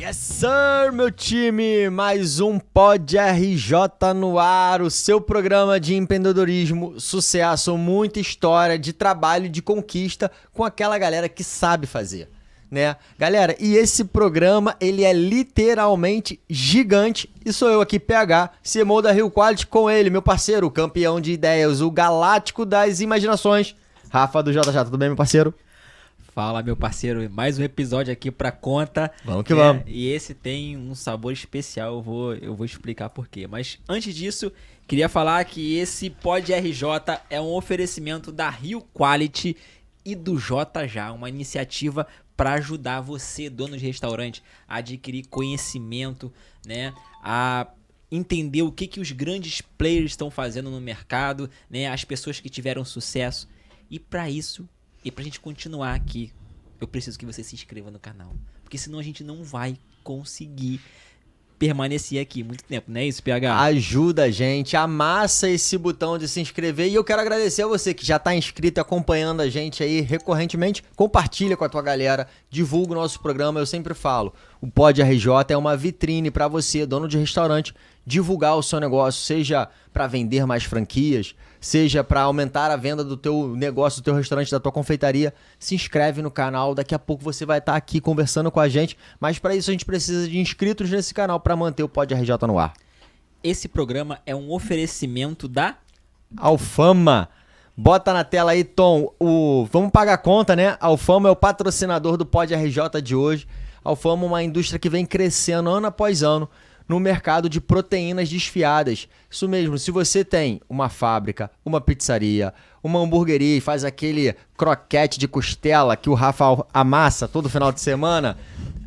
Yes, sir, meu time! Mais um Pod RJ no ar, o seu programa de empreendedorismo, sucesso, muita história de trabalho e de conquista com aquela galera que sabe fazer, né? Galera, e esse programa, ele é literalmente gigante e sou eu aqui, PH, CMO da Rio Quality, com ele, meu parceiro, o campeão de ideias, o galáctico das imaginações, Rafa do JJ, tudo bem, meu parceiro? Fala, meu parceiro, mais um episódio aqui pra conta. Vamos que vamos. E esse tem um sabor especial, eu vou explicar por quê. Mas antes disso, queria falar que esse Pod RJ é um oferecimento da Rio Quality e do JJ, uma iniciativa para ajudar você, dono de restaurante, a adquirir conhecimento, né, a entender o que os grandes players estão fazendo no mercado, né, as pessoas que tiveram sucesso. E para isso, e pra gente continuar aqui, eu preciso que você se inscreva no canal. Porque senão a gente não vai conseguir permanecer aqui muito tempo, não é isso, PH? Ajuda a gente, amassa esse botão de se inscrever. E eu quero agradecer a você que já está inscrito e acompanhando a gente aí recorrentemente. Compartilha com a tua galera, divulga o nosso programa. Eu sempre falo, o Pod RJ é uma vitrine para você, dono de restaurante, divulgar o seu negócio, seja para vender mais franquias, seja para aumentar a venda do teu negócio, do teu restaurante, da tua confeitaria. Se inscreve no canal, daqui a pouco você vai estar aqui conversando com a gente, mas para isso a gente precisa de inscritos nesse canal para manter o Pod RJ no ar. Esse programa é um oferecimento da Alfama. Bota na tela aí, Tom, vamos pagar a conta, né? A Alfama é o patrocinador do Pod RJ de hoje. A Alfama é uma indústria que vem crescendo ano após ano no mercado de proteínas desfiadas. Isso mesmo, se você tem uma fábrica, uma pizzaria, uma hamburgueria e faz aquele croquete de costela que o Rafa amassa todo final de semana,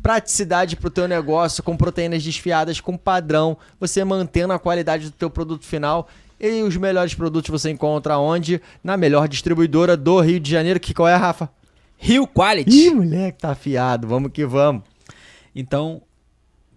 praticidade para o teu negócio com proteínas desfiadas com padrão, você mantendo a qualidade do teu produto final. E os melhores produtos você encontra onde? Na melhor distribuidora do Rio de Janeiro, que qual é, Rafa? Rio Quality. Ih, moleque, tá afiado, vamos que vamos. Então,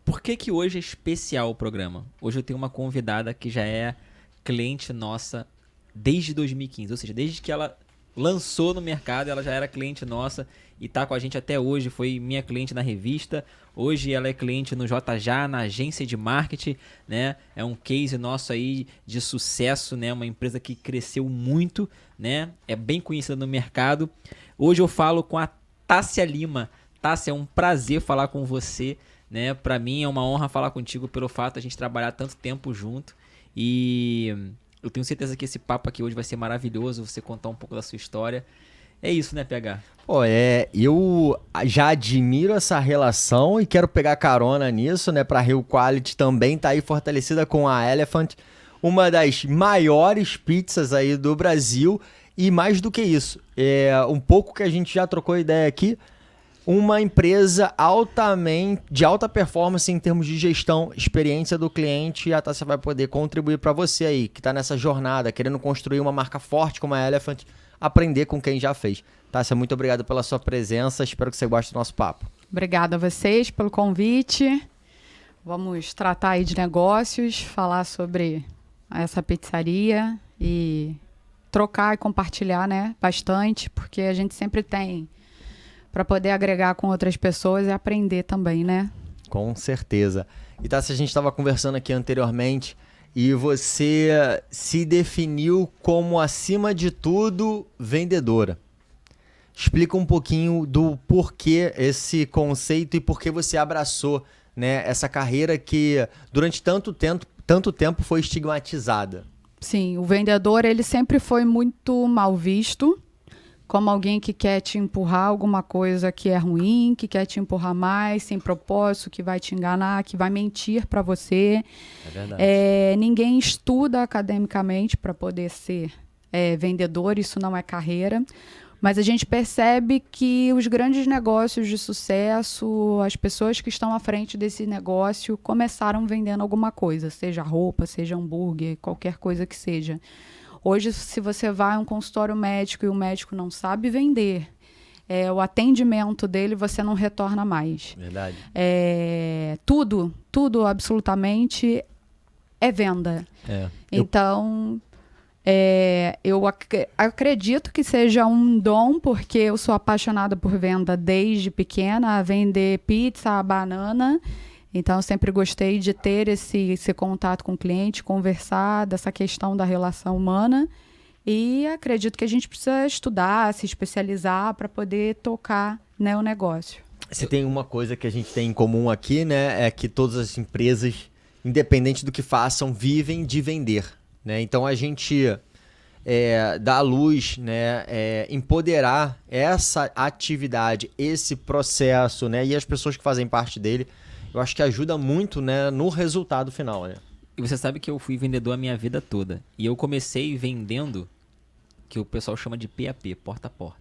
por que hoje é especial o programa? Hoje eu tenho uma convidada que já é cliente nossa desde 2015. Ou seja, desde que ela lançou no mercado, ela já era cliente nossa e tá com a gente até hoje. Foi minha cliente na revista. Hoje ela é cliente no JJ, na agência de marketing, né? É um case nosso aí de sucesso, né? Uma empresa que cresceu muito, né? É bem conhecida no mercado. Hoje eu falo com a Tássia Lima. Tássia, é um prazer falar com você. Né? Para mim é uma honra falar contigo pelo fato de a gente trabalhar tanto tempo junto e eu tenho certeza que esse papo aqui hoje vai ser maravilhoso, você contar um pouco da sua história. É isso, né, PH? Pô, eu já admiro essa relação e quero pegar carona nisso, né, pra Rio Quality também tá aí fortalecida com a Elephant, uma das maiores pizzas aí do Brasil e mais do que isso, um pouco que a gente já trocou ideia aqui, uma empresa de alta performance em termos de gestão, experiência do cliente, e a Tássia vai poder contribuir para você aí, que está nessa jornada, querendo construir uma marca forte como a Elephant, aprender com quem já fez. Tássia, muito obrigado pela sua presença, espero que você goste do nosso papo. Obrigada a vocês pelo convite. Vamos tratar aí de negócios, falar sobre essa pizzaria e trocar e compartilhar, né, bastante, porque a gente sempre tem para poder agregar com outras pessoas e aprender também, né? Com certeza. E Tássia, a gente estava conversando aqui anteriormente e você se definiu como, acima de tudo, vendedora. Explica um pouquinho do porquê esse conceito e por que você abraçou, né, essa carreira que durante tanto tempo foi estigmatizada. Sim, o vendedor ele sempre foi muito mal visto, como alguém que quer te empurrar alguma coisa que é ruim, que quer te empurrar mais, sem propósito, que vai te enganar, que vai mentir para você. É verdade. Ninguém estuda academicamente para poder ser vendedor, isso não é carreira. Mas a gente percebe que os grandes negócios de sucesso, as pessoas que estão à frente desse negócio, começaram vendendo alguma coisa, seja roupa, seja hambúrguer, qualquer coisa que seja. Hoje, se você vai a um consultório médico e o médico não sabe vender, o atendimento dele você não retorna mais. Verdade. Tudo absolutamente é venda. Então, Eu acredito que seja um dom, porque eu sou apaixonada por venda desde pequena, a vender pizza, banana. Então, eu sempre gostei de ter esse contato com o cliente, conversar dessa questão da relação humana. E acredito que a gente precisa estudar, se especializar para poder tocar, né, o negócio. Você tem uma coisa que a gente tem em comum aqui, né? É que todas as empresas, independente do que façam, vivem de vender, né? Então a gente dá à luz, né? Empoderar essa atividade, esse processo, né? E as pessoas que fazem parte dele, eu acho que ajuda muito, né? No resultado final, né? E você sabe que eu fui vendedor a minha vida toda. E eu comecei vendendo, que o pessoal chama de PAP, porta a porta.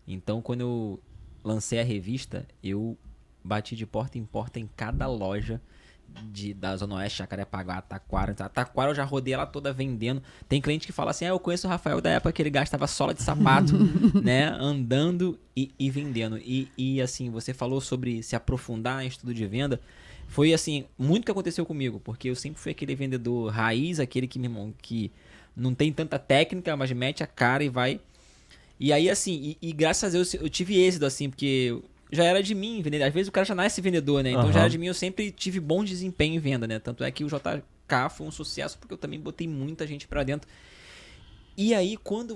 Então, quando eu lancei a revista, eu bati de porta em cada loja da Zona Oeste, Jacarepaguá, Taquara. Taquara eu já rodei ela toda vendendo. Tem cliente que fala assim, eu conheço o Rafael da época que ele gastava sola de sapato, né? Andando e vendendo. E assim, você falou sobre se aprofundar em estudo de venda. Foi assim, muito que aconteceu comigo, porque eu sempre fui aquele vendedor raiz, aquele que, meu irmão, que não tem tanta técnica, mas mete a cara e vai. E aí, assim, graças a Deus eu tive êxito, assim, porque já era de mim vender. Às vezes o cara já nasce vendedor, né? Então já era de mim, eu sempre tive bom desempenho em venda, né? Tanto é que o JK foi um sucesso, porque eu também botei muita gente pra dentro. E aí, quando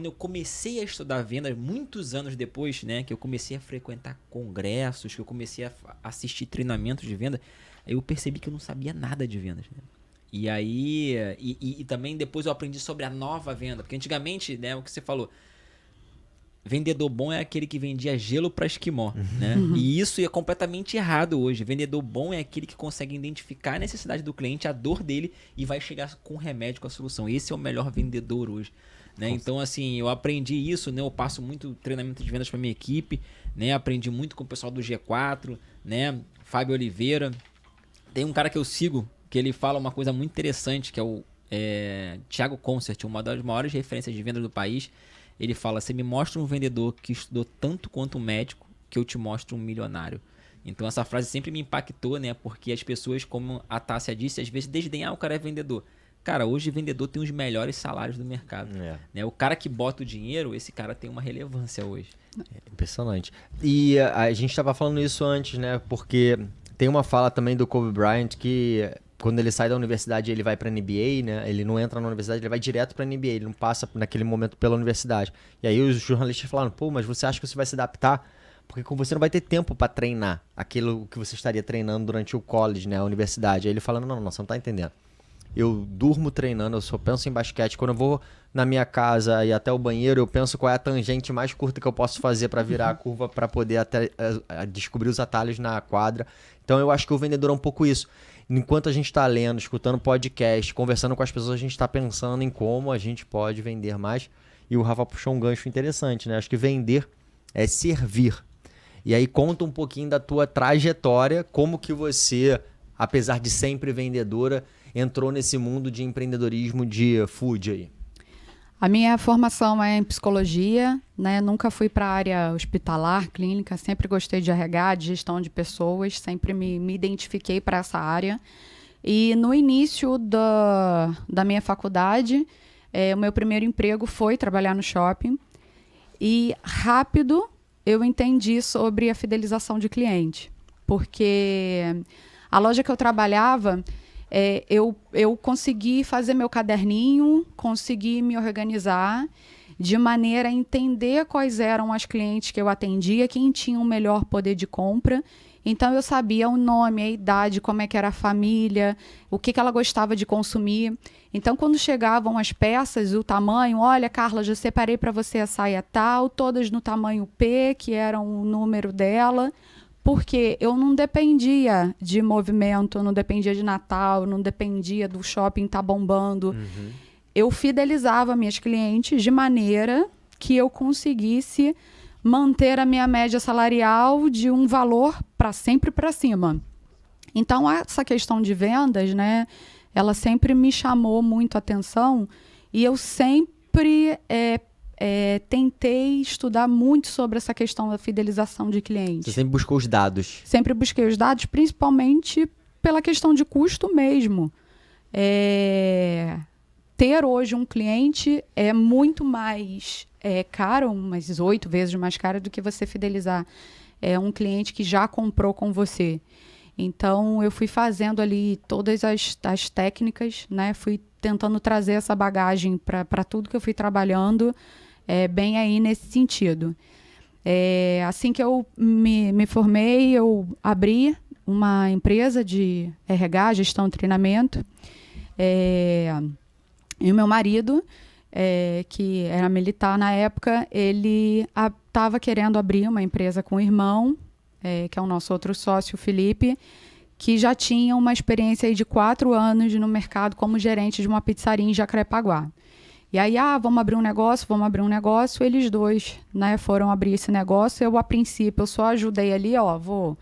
eu comecei a estudar vendas, muitos anos depois, né? Que eu comecei a frequentar congressos, que eu comecei a assistir treinamentos de venda, aí eu percebi que eu não sabia nada de vendas, né? E aí, e também depois eu aprendi sobre a nova venda. Porque antigamente, né, o que você falou, vendedor bom é aquele que vendia gelo para esquimó, né? E isso é completamente errado hoje. Vendedor bom é aquele que consegue identificar a necessidade do cliente, a dor dele e vai chegar com remédio, com a solução. Esse é o melhor vendedor hoje, né? Então, assim, eu aprendi isso, né? Eu passo muito treinamento de vendas para minha equipe, né? Aprendi muito com o pessoal do G4, né? Fábio Oliveira. Tem um cara que eu sigo, que ele fala uma coisa muito interessante, que é o Thiago Concert, uma das maiores referências de vendas do país. Ele fala, você me mostra um vendedor que estudou tanto quanto um médico, que eu te mostro um milionário. Então essa frase sempre me impactou, né? Porque as pessoas, como a Tássia disse, às vezes desdenham, o cara é vendedor. Cara, hoje vendedor tem os melhores salários do mercado. Né? O cara que bota o dinheiro, esse cara tem uma relevância hoje. Impressionante. E a gente estava falando isso antes, né? Porque tem uma fala também do Kobe Bryant que quando ele sai da universidade ele vai para a NBA, né? Ele não entra na universidade, ele vai direto para a NBA, ele não passa naquele momento pela universidade. E aí os jornalistas falaram, pô, mas você acha que você vai se adaptar? Porque você não vai ter tempo para treinar aquilo que você estaria treinando durante o college, né? A universidade. Aí ele falando, não, você não tá entendendo. Eu durmo treinando, eu só penso em basquete. Quando eu vou na minha casa e até o banheiro, eu penso qual é a tangente mais curta que eu posso fazer para virar a curva para poder até descobrir os atalhos na quadra. Então eu acho que o vendedor é um pouco isso. Enquanto a gente está lendo, escutando podcast, conversando com as pessoas, a gente está pensando em como a gente pode vender mais. E o Rafa puxou um gancho interessante, né? Acho que vender é servir. E aí conta um pouquinho da tua trajetória, como que você, apesar de sempre vendedora, entrou nesse mundo de empreendedorismo de food aí. A minha formação é em psicologia, né? Nunca fui para a área hospitalar, clínica, sempre gostei de RH, de gestão de pessoas, sempre me identifiquei para essa área. E no início da minha faculdade, o meu primeiro emprego foi trabalhar no shopping. E rápido eu entendi sobre a fidelização de cliente, porque a loja que eu trabalhava, eu consegui fazer meu caderninho, consegui me organizar de maneira a entender quais eram as clientes que eu atendia, quem tinha o melhor poder de compra. Então eu sabia o nome, a idade, como é que era a família, o que ela gostava de consumir. Então quando chegavam as peças, o tamanho, olha Carla, já separei para você a saia tal, todas no tamanho P, que era o número dela. Porque eu não dependia de movimento, não dependia de Natal, não dependia do shopping estar bombando. Eu fidelizava minhas clientes de maneira que eu conseguisse manter a minha média salarial de um valor para sempre para cima. Então, essa questão de vendas, né, ela sempre me chamou muito a atenção e eu sempre tentei estudar muito sobre essa questão da fidelização de clientes. Você sempre buscou os dados? Sempre busquei os dados, principalmente pela questão de custo mesmo. ter hoje um cliente é muito mais caro, umas 8 vezes mais caro do que você fidelizar um cliente que já comprou com você. Então, eu fui fazendo ali todas as técnicas, né? Fui tentando trazer essa bagagem para tudo que eu fui trabalhando, bem aí nesse sentido. Assim que eu me formei, eu abri uma empresa de RH, gestão e treinamento. E o meu marido, que era militar na época, ele estava querendo abrir uma empresa com o irmão, que é o nosso outro sócio, o Felipe, que já tinha uma experiência aí de 4 anos no mercado como gerente de uma pizzaria em Jacarepaguá. E aí, vamos abrir um negócio. Eles dois, né, foram abrir esse negócio. Eu, a princípio, eu só ajudei ali, vou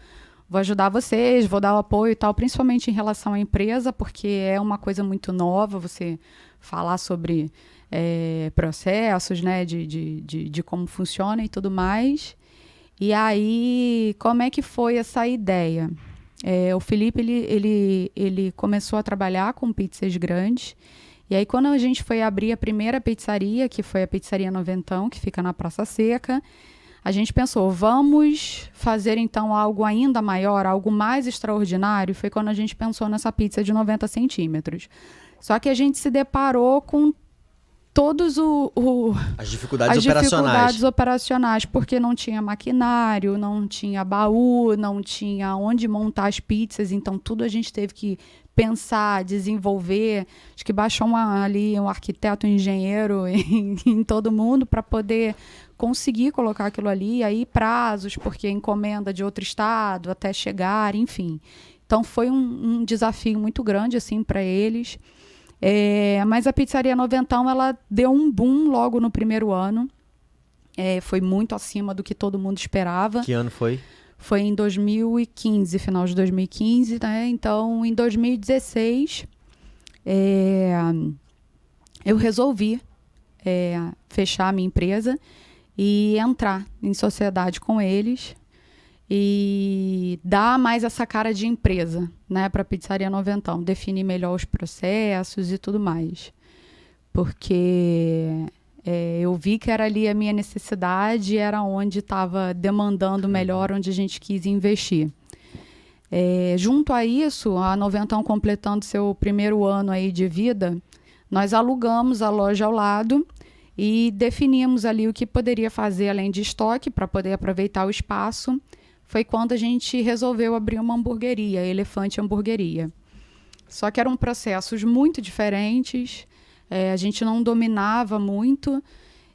ajudar vocês, vou dar o apoio e tal, principalmente em relação à empresa, porque é uma coisa muito nova, você falar sobre processos, né, de como funciona e tudo mais. E aí, como é que foi essa ideia? O Felipe, ele começou a trabalhar com pizzas grandes. E aí, quando a gente foi abrir a primeira pizzaria, que foi a Pizzaria Noventão, que fica na Praça Seca, a gente pensou, vamos fazer então algo ainda maior, algo mais extraordinário. Foi quando a gente pensou nessa pizza de 90 centímetros. Só que a gente se deparou com todos as dificuldades operacionais, porque não tinha maquinário, não tinha baú, não tinha onde montar as pizzas, então tudo a gente teve que pensar, desenvolver. Acho que baixou ali um arquiteto, um engenheiro em todo mundo para poder conseguir colocar aquilo ali, e aí prazos, porque encomenda de outro estado até chegar, enfim. Então foi um desafio muito grande assim para eles. Mas a Pizzaria Noventão, ela deu um boom logo no primeiro ano. Foi muito acima do que todo mundo esperava. Que ano foi? Foi em 2015, final de 2015, né? Então, em 2016, eu resolvi fechar a minha empresa e entrar em sociedade com eles e dar mais essa cara de empresa, né, para a Pizzaria Noventão, definir melhor os processos e tudo mais. Porque eu vi que era ali a minha necessidade, era onde estava demandando melhor, onde a gente quis investir. Junto a isso, a Noventão completando seu primeiro ano aí de vida, nós alugamos a loja ao lado e definimos ali o que poderia fazer além de estoque para poder aproveitar o espaço. Foi quando a gente resolveu abrir uma hamburgueria, Elefante Hamburgueria. Só que eram processos muito diferentes, a gente não dominava muito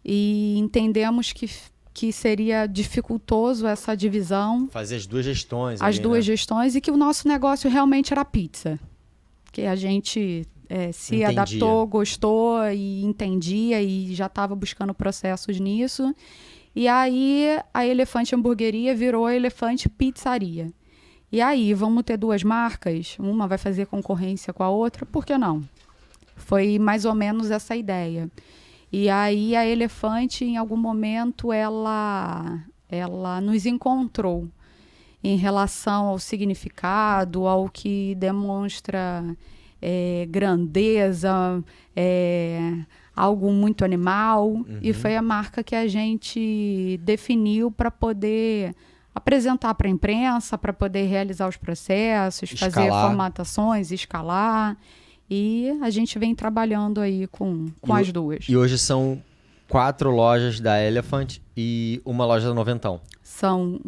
e entendemos que seria dificultoso essa divisão. Fazer as duas gestões. As duas gestões, e que o nosso negócio realmente era pizza. Que a gente se adaptou, gostou e entendia e já estava buscando processos nisso. E aí a Elefante Hamburgueria virou a Elefante Pizzaria. E aí, vamos ter 2 marcas? Uma vai fazer concorrência com a outra? Por que não? Foi mais ou menos essa ideia. E aí a Elefante, em algum momento, ela nos encontrou em relação ao significado, ao que demonstra grandeza, algo muito animal. Uhum. E foi a marca que a gente definiu para poder apresentar para a imprensa, para poder realizar os processos, fazer formatações, escalar. E a gente vem trabalhando aí com as duas. E hoje são 4 lojas da Elephant e uma loja da Noventão. São...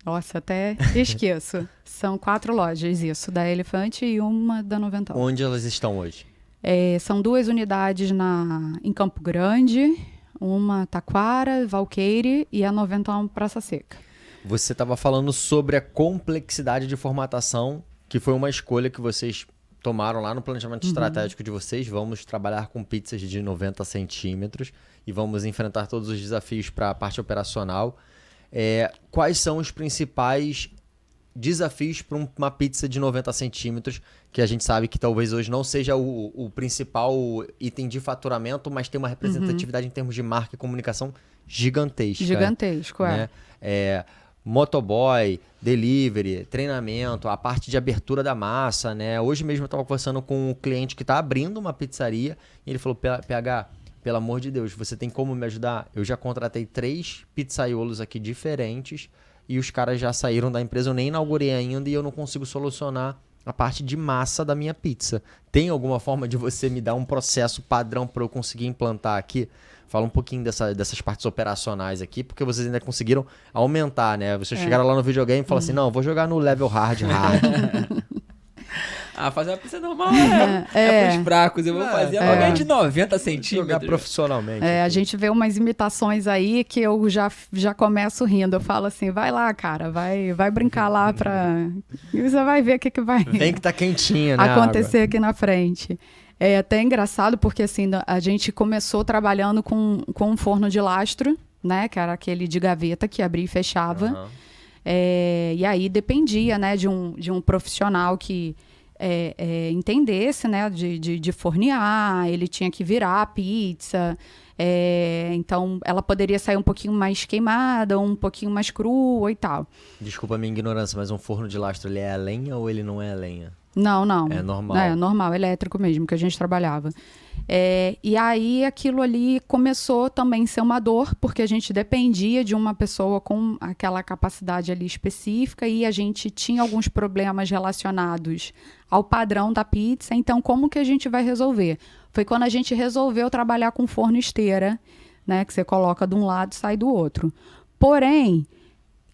Nossa, até esqueço. São 4 lojas, isso, da Elephant e uma da Noventão. Onde elas estão hoje? São 2 unidades em Campo Grande, uma Taquara, Valqueire e a Noventão Praça Seca. Você estava falando sobre a complexidade de formatação, que foi uma escolha que vocês tomaram lá no planejamento estratégico de vocês. Vamos trabalhar com pizzas de 90 centímetros e vamos enfrentar todos os desafios para a parte operacional. Quais são os principais desafios para uma pizza de 90 centímetros, que a gente sabe que talvez hoje não seja o principal item de faturamento, mas tem uma representatividade em termos de marca e comunicação gigantesca. Gigantesco, né? motoboy, delivery, treinamento, a parte de abertura da massa, né? Hoje mesmo eu estava conversando com um cliente que está abrindo uma pizzaria e ele falou, PH, pelo amor de Deus, você tem como me ajudar? Eu já contratei 3 pizzaiolos aqui diferentes e os caras já saíram da empresa, eu nem inaugurei ainda e eu não consigo solucionar a parte de massa da minha pizza. Tem alguma forma de você me dar um processo padrão para eu conseguir implantar aqui? Fala um pouquinho dessas partes operacionais aqui, porque vocês ainda conseguiram aumentar, né? Vocês chegaram lá no videogame e falaram assim, não, vou jogar no level hard. Fazer uma pizza normal é pros fracos. Eu vou fazer alguém de 90 centímetros. Jogar profissionalmente. A gente vê umas imitações aí que eu já começo rindo. Eu falo assim, vai lá, cara, vai brincar lá e você vai ver o que vai Vem que tá quentinha, né? acontecer aqui na frente. É até engraçado porque assim, a gente começou trabalhando com um forno de lastro, né? Que era aquele de gaveta que abria e fechava. Uhum. E aí dependia, né, de um profissional que entendesse, né, de fornear, ele tinha que virar a pizza. Então, ela poderia sair um pouquinho mais queimada, um pouquinho mais crua e tal. Desculpa a minha ignorância, mas um forno de lastro, ele é a lenha ou ele não é a lenha? Não. É normal. É normal, elétrico mesmo, que a gente trabalhava. E aí aquilo ali começou também a ser uma dor, porque a gente dependia de uma pessoa com aquela capacidade ali específica e a gente tinha alguns problemas relacionados ao padrão da pizza. Então, como que a gente vai resolver? Foi quando a gente resolveu trabalhar com forno esteira, né, que você coloca de um lado e sai do outro. Porém,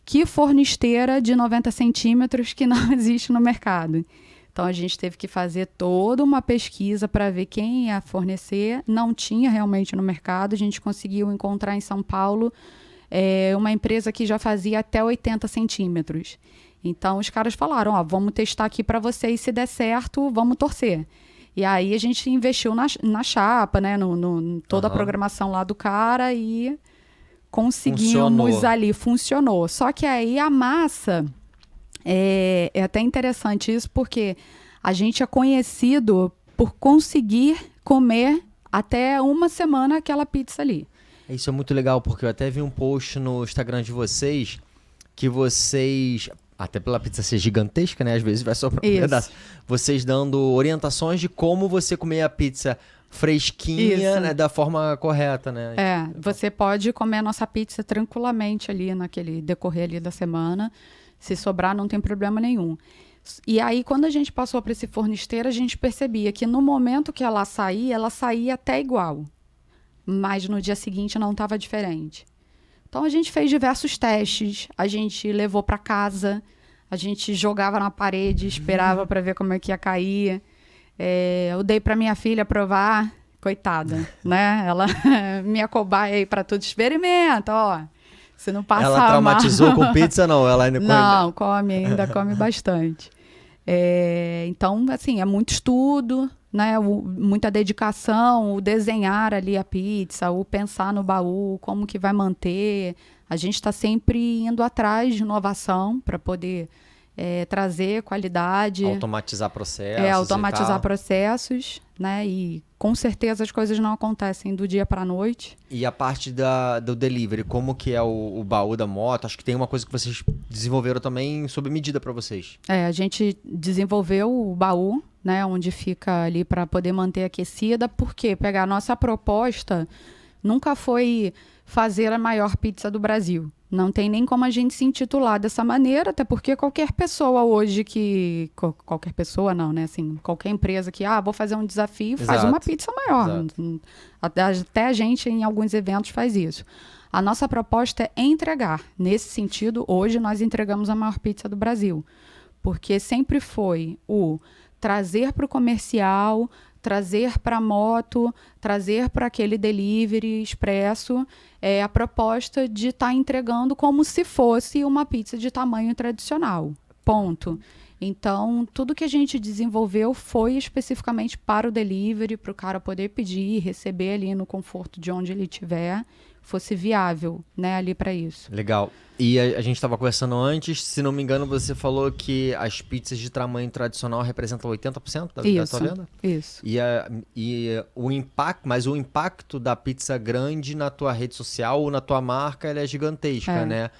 que forno esteira de 90 centímetros que não existe no mercado? Então, a gente teve que fazer toda uma pesquisa para ver quem ia fornecer. Não tinha realmente no mercado. A gente conseguiu encontrar em São Paulo uma empresa que já fazia até 80 centímetros. Então, os caras falaram, vamos testar aqui para vocês, se der certo, vamos torcer. E aí, a gente investiu na chapa, né, toda a programação lá do cara e conseguimos ali, funcionou. Só que aí a massa... É até interessante isso, porque a gente é conhecido por conseguir comer até uma semana aquela pizza ali. Isso é muito legal, porque eu até vi um post no Instagram de vocês, que vocês, até pela pizza ser gigantesca, né? Às vezes vai sobrar um pedaço. Vocês dando orientações de como você comer a pizza fresquinha, né, da forma correta, né? Você pode comer a nossa pizza tranquilamente ali naquele decorrer ali da semana. Se sobrar, não tem problema nenhum. E aí, quando a gente passou para esse forno esteira, a gente percebia que no momento que ela saía até igual. Mas no dia seguinte não estava diferente. Então, a gente fez diversos testes. A gente levou para casa. A gente jogava na parede, esperava para ver como é que ia cair. Eu dei para minha filha provar. Coitada, né? Ela, minha cobaia aí para tudo. Experimenta, ó. Se não passar ela traumatizou com pizza, não? Ela ainda ainda come bastante. Então, assim, é muito estudo, né? Muita dedicação, o desenhar ali a pizza, o pensar no baú, como que vai manter. A gente está sempre indo atrás de inovação para poder trazer qualidade. Automatizar processos. Automatizar processos, né? E com certeza as coisas não acontecem do dia para a noite. E a parte do delivery, como que é o baú da moto? Acho que tem uma coisa que vocês desenvolveram também sob medida para vocês. A gente desenvolveu o baú, né? Onde fica ali para poder manter aquecida. Por quê? Pegar a nossa proposta nunca foi fazer a maior pizza do Brasil. Não tem nem como a gente se intitular dessa maneira, até porque qualquer pessoa hoje qualquer pessoa não, né? Assim, qualquer empresa que, vou fazer um desafio, faz uma pizza maior. Até a gente, em alguns eventos, faz isso. A nossa proposta é entregar. Nesse sentido, hoje nós entregamos a maior pizza do Brasil. Porque sempre foi o trazer para o comercial, trazer para a moto, trazer para aquele delivery expresso, a proposta de estar entregando como se fosse uma pizza de tamanho tradicional. Ponto. Então, tudo que a gente desenvolveu foi especificamente para o delivery, para o cara poder pedir, receber ali no conforto de onde ele estiver, fosse viável, né, ali para isso. Legal. E a gente estava conversando antes, se não me engano, você falou que as pizzas de tamanho tradicional representam 80% da sua venda? Isso. E o impacto da pizza grande na tua rede social ou na tua marca, ela é gigantesca, né?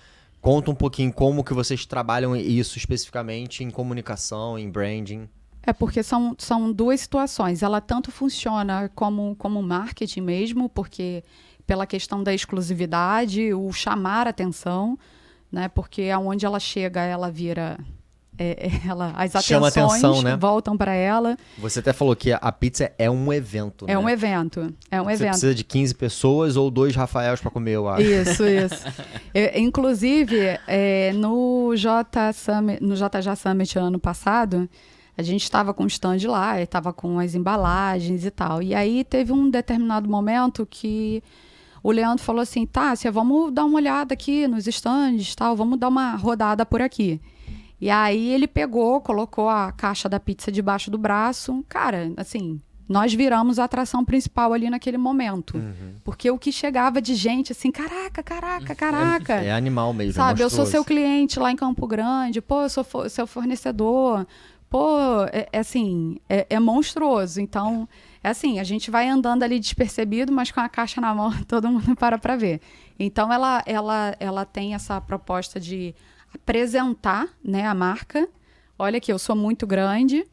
Conta um pouquinho como que vocês trabalham isso especificamente em comunicação, em branding. É porque são duas situações. Ela tanto funciona como marketing mesmo, porque pela questão da exclusividade, o chamar atenção, né? Porque aonde ela chega, ela vira... as Chama atenções atenção, né? voltam para ela. Você até falou que a pizza é um evento, né? É um evento. Você precisa de 15 pessoas ou 2 Rafaels para comer, eu acho. Isso. Inclusive, no JJ Summit ano passado, a gente estava com o stand lá, estava com as embalagens e tal. E aí teve um determinado momento que o Leandro falou assim, Tássia, vamos dar uma olhada aqui nos stands, tal, vamos dar uma rodada por aqui. E aí ele pegou, colocou a caixa da pizza debaixo do braço. Cara, assim, nós viramos a atração principal ali naquele momento. Porque o que chegava de gente, assim, caraca. É animal mesmo, sabe, eu sou monstruoso. seu cliente lá em Campo Grande, pô, eu sou seu fornecedor. Pô, é monstruoso. Então, assim, a gente vai andando ali despercebido, mas com a caixa na mão, todo mundo para ver. Então, ela tem essa proposta de apresentar, né, a marca. Olha aqui, eu sou muito grande,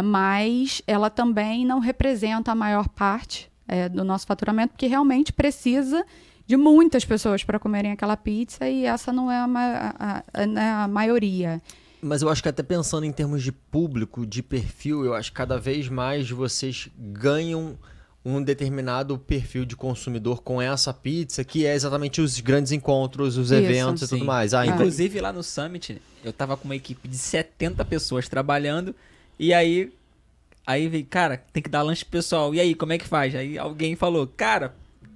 mas ela também não representa a maior parte do nosso faturamento, porque realmente precisa de muitas pessoas para comerem aquela pizza e essa não é a maioria. Mas eu acho que até pensando em termos de público, de perfil, eu acho que cada vez mais vocês ganham um determinado perfil de consumidor com essa pizza, que é exatamente os grandes encontros, os eventos e Sim. tudo mais. Inclusive, lá no Summit, eu tava com uma equipe de 70 pessoas trabalhando, e aí veio, cara, tem que dar lanche pro pessoal. E aí, como é que faz? Aí alguém falou, cara,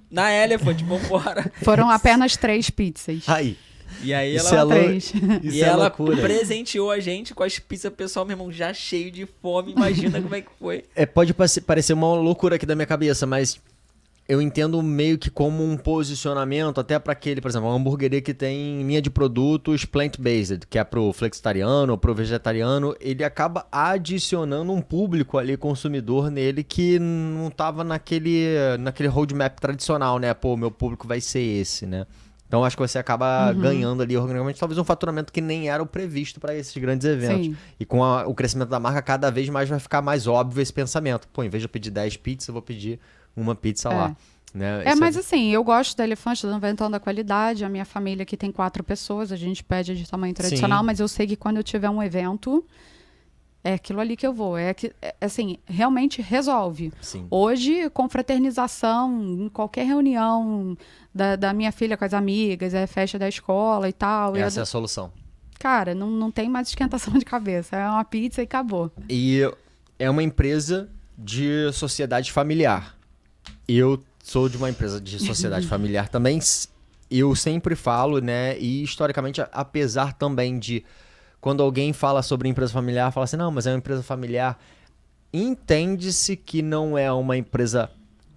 na Elephant, vambora. Foram apenas 3 pizzas. Aí. E aí Isso ela... é Três. Isso E é ela loucura. presenteou a gente com as pizzas, pessoal, meu irmão, já cheio de fome. Imagina como é que foi. Pode parecer uma loucura aqui da minha cabeça, mas eu entendo meio que como um posicionamento até para aquele, por exemplo, uma hamburgueria que tem linha de produtos plant-based, que é pro flexitariano ou pro vegetariano, ele acaba adicionando um público ali, consumidor nele, que não tava naquele roadmap tradicional, né? Pô, meu público vai ser esse, né? Então acho que você acaba ganhando ali organicamente talvez um faturamento que nem era o previsto para esses grandes eventos. Sim. E com o crescimento da marca, cada vez mais vai ficar mais óbvio esse pensamento. Pô, em vez de eu pedir 10 pizzas, eu vou pedir uma pizza lá. Né? Mas assim, eu gosto da Elefante, do inventando a qualidade. A minha família aqui tem 4 pessoas, a gente pede de tamanho tradicional, mas eu sei que quando eu tiver um evento, é aquilo ali que eu vou. Assim, realmente resolve. Sim. Hoje, confraternização, em qualquer reunião da minha filha com as amigas, festa da escola e tal. Essa é a solução. Cara, não tem mais esquentação de cabeça. É uma pizza e acabou. E é uma empresa de sociedade familiar. Eu sou de uma empresa de sociedade familiar também. Eu sempre falo, né? E historicamente, apesar também de... Quando alguém fala sobre empresa familiar, fala assim, não, mas é uma empresa familiar. Entende-se que não é uma empresa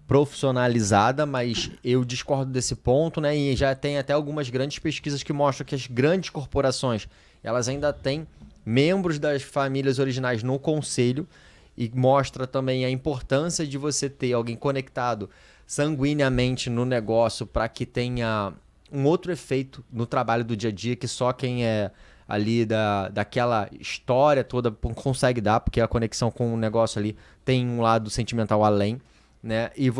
profissionalizada, mas eu discordo desse ponto, né? E já tem até algumas grandes pesquisas que mostram que as grandes corporações, elas ainda têm membros das famílias originais no conselho e mostra também a importância de você ter alguém conectado sanguineamente no negócio para que tenha um outro efeito no trabalho do dia a dia que só quem é ali daquela história toda consegue dar, porque a conexão com o negócio ali tem um lado sentimental além, né? E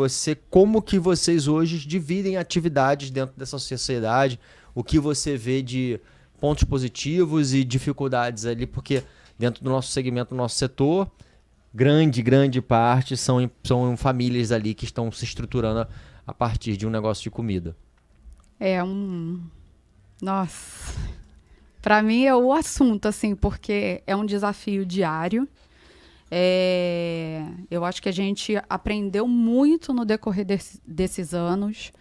como que vocês hoje dividem atividades dentro dessa sociedade, o que você vê de pontos positivos e dificuldades ali, porque dentro do nosso segmento, do nosso setor, grande parte são famílias ali que estão se estruturando a partir de um negócio de comida. Nossa... Para mim é o assunto, assim, porque é um desafio diário. Eu acho que a gente aprendeu muito no decorrer desses anos.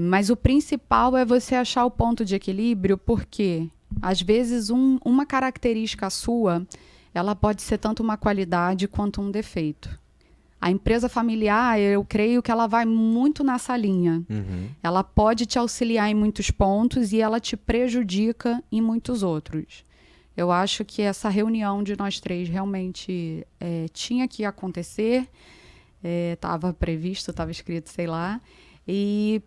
Mas o principal é você achar o ponto de equilíbrio, porque, às vezes, uma característica sua, ela pode ser tanto uma qualidade quanto um defeito. A empresa familiar, eu creio que ela vai muito nessa linha. Ela pode te auxiliar em muitos pontos e ela te prejudica em muitos outros. Eu acho que essa reunião de nós 3 realmente tinha que acontecer. Estava previsto, estava escrito, sei lá. E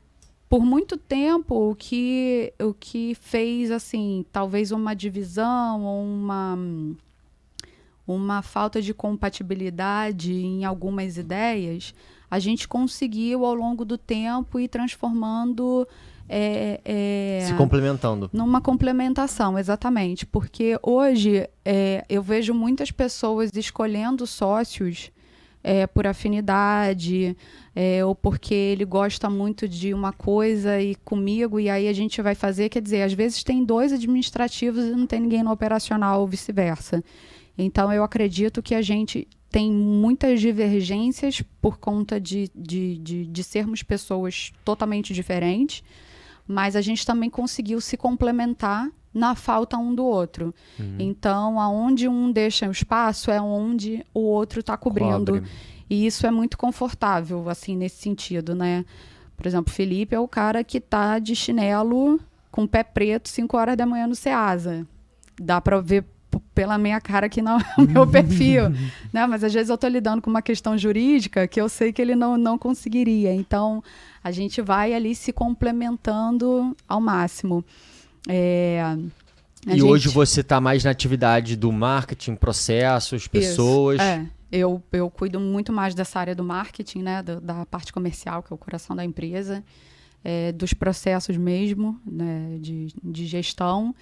por muito tempo, o que fez, assim, talvez uma divisão ou uma falta de compatibilidade em algumas ideias, a gente conseguiu, ao longo do tempo, ir transformando... Se complementando. Numa complementação, exatamente. Porque hoje eu vejo muitas pessoas escolhendo sócios por afinidade, ou porque ele gosta muito de uma coisa e comigo, e aí a gente vai fazer, quer dizer, às vezes tem 2 administrativos e não tem ninguém no operacional, ou vice-versa. Então, eu acredito que a gente tem muitas divergências por conta de sermos pessoas totalmente diferentes, mas a gente também conseguiu se complementar na falta um do outro. Então, aonde um deixa o espaço é onde o outro está cobrindo. Cobre. E isso é muito confortável, assim, nesse sentido, né? Por exemplo, o Felipe é o cara que tá de chinelo com o pé preto 5 horas da manhã no Ceasa. Dá para ver pela minha cara que não é o meu perfil, né? Mas às vezes eu tô lidando com uma questão jurídica que eu sei que ele não conseguiria. Então, a gente vai ali se complementando ao máximo. Hoje você está mais na atividade do marketing, processos, pessoas. Eu cuido muito mais dessa área do marketing, né? Da parte comercial, que é o coração da empresa, dos processos mesmo, né? de gestão.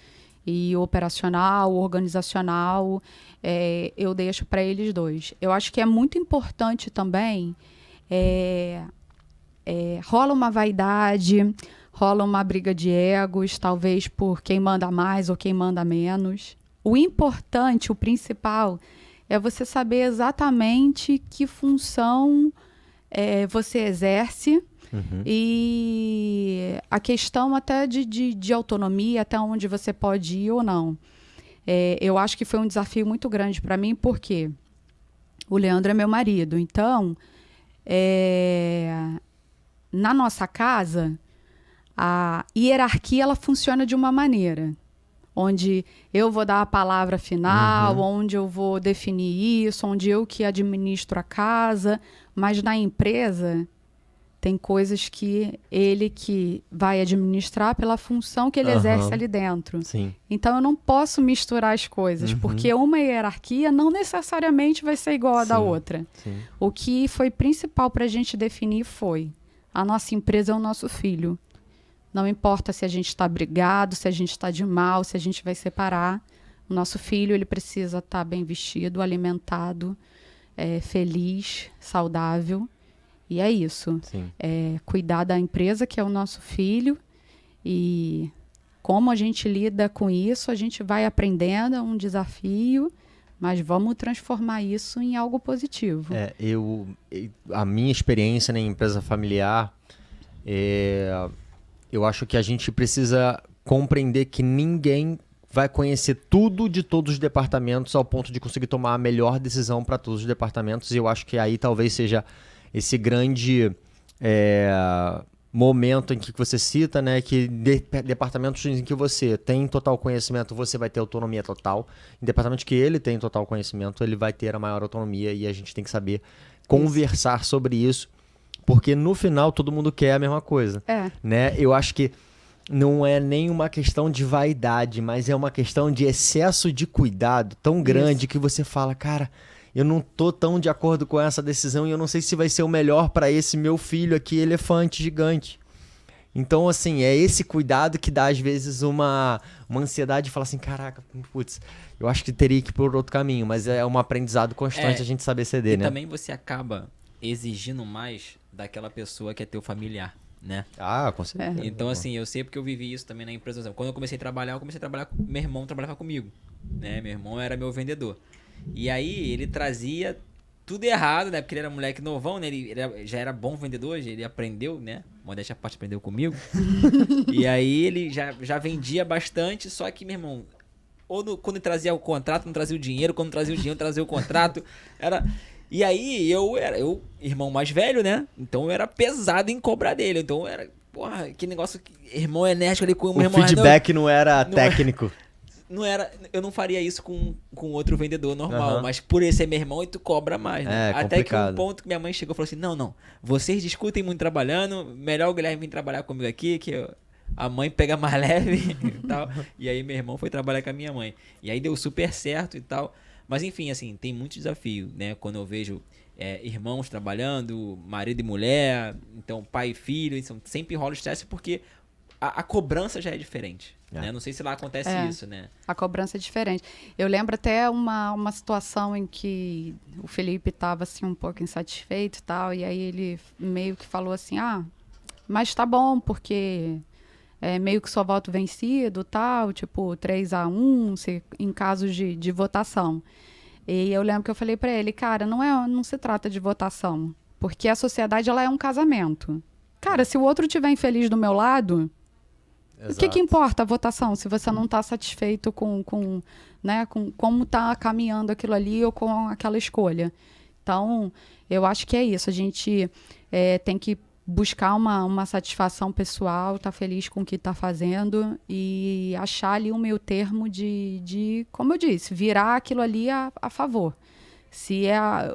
E operacional, organizacional, eu deixo para eles 2. Eu acho que é muito importante também, rola uma vaidade, rola uma briga de egos, talvez por quem manda mais ou quem manda menos. O importante, o principal, é você saber exatamente que função você exerce. E a questão até de autonomia, até onde você pode ir ou não. Eu acho que foi um desafio muito grande para mim, porque o Leandro é meu marido. Então, na nossa casa, a hierarquia ela funciona de uma maneira, onde eu vou dar a palavra final, onde eu vou definir isso, onde eu que administro a casa, mas na empresa... Tem coisas que ele que vai administrar pela função que ele exerce ali dentro. Sim. Então, eu não posso misturar as coisas, porque uma hierarquia não necessariamente vai ser igual à da outra. Sim. O que foi principal para a gente definir foi: a nossa empresa é o nosso filho. Não importa se a gente está brigado, se a gente está de mal, se a gente vai separar. O nosso filho ele precisa estar bem vestido, alimentado, feliz, saudável. E é isso. Cuidar da empresa, que é o nosso filho, e como a gente lida com isso, a gente vai aprendendo, é um desafio, mas vamos transformar isso em algo positivo. A minha experiência na empresa familiar, eu acho que a gente precisa compreender que ninguém vai conhecer tudo de todos os departamentos ao ponto de conseguir tomar a melhor decisão para todos os departamentos, e eu acho que aí talvez seja esse grande momento em que você cita, né, que departamentos em que você tem total conhecimento, você vai ter autonomia total. Em departamentos que ele tem total conhecimento, ele vai ter a maior autonomia, e a gente tem que saber conversar sobre isso, porque no final todo mundo quer a mesma coisa. Né? Eu acho que não é nem uma questão de vaidade, mas é uma questão de excesso de cuidado tão grande que você fala, cara... Eu não tô tão de acordo com essa decisão e eu não sei se vai ser o melhor para esse meu filho aqui, elefante gigante. Então, assim, é esse cuidado que dá, às vezes, uma ansiedade de falar assim, caraca, putz, eu acho que teria que ir por outro caminho, mas é um aprendizado constante a gente saber ceder, né? E também você acaba exigindo mais daquela pessoa que é teu familiar, né? Ah, com certeza. Então, assim, eu sei porque eu vivi isso também na empresa. Quando eu comecei a trabalhar, meu irmão trabalhava comigo, né? Meu irmão era meu vendedor. E aí ele trazia tudo errado, né? Porque ele era moleque novão, né? Ele já era bom vendedor, ele aprendeu, né? Modéstia à parte, aprendeu comigo. E aí ele já vendia bastante, só que, meu irmão, quando ele trazia o contrato, não trazia o dinheiro, quando trazia o dinheiro, trazia o contrato. E aí eu irmão mais velho, né? Então eu era pesado em cobrar dele. Então era, porra, que negócio, irmão enérgico ali com o meu irmão. O feedback não era técnico. eu não faria isso com outro vendedor normal, Aham. mas por ele ser meu irmão, tu cobra mais, né? É, Até que um complicado. ponto que minha mãe chegou e falou assim, não, vocês discutem muito trabalhando, melhor o Guilherme vir trabalhar comigo aqui, a mãe pega mais leve e tal. E aí meu irmão foi trabalhar com a minha mãe. E aí deu super certo e tal. Mas enfim, assim, tem muito desafio, né? Quando eu vejo irmãos trabalhando, marido e mulher, então pai e filho, então sempre rola estresse porque a cobrança já é diferente. Né? Não sei se lá acontece isso, né? A cobrança é diferente. Eu lembro até uma situação em que o Felipe estava assim um pouco insatisfeito e tal, e aí ele meio que falou assim, mas tá bom, porque é meio que só voto vencido, tal, tipo 3-1, em casos de votação. E eu lembro que eu falei para ele, cara, não se trata de votação, porque a sociedade ela é um casamento. Cara, se o outro estiver infeliz do meu lado, o que importa a votação se você não está satisfeito com como está caminhando aquilo ali ou com aquela escolha? Então, eu acho que é isso. A gente tem que buscar uma satisfação pessoal, estar feliz com o que está fazendo e achar ali um meio termo de, como eu disse, virar aquilo ali a favor. Se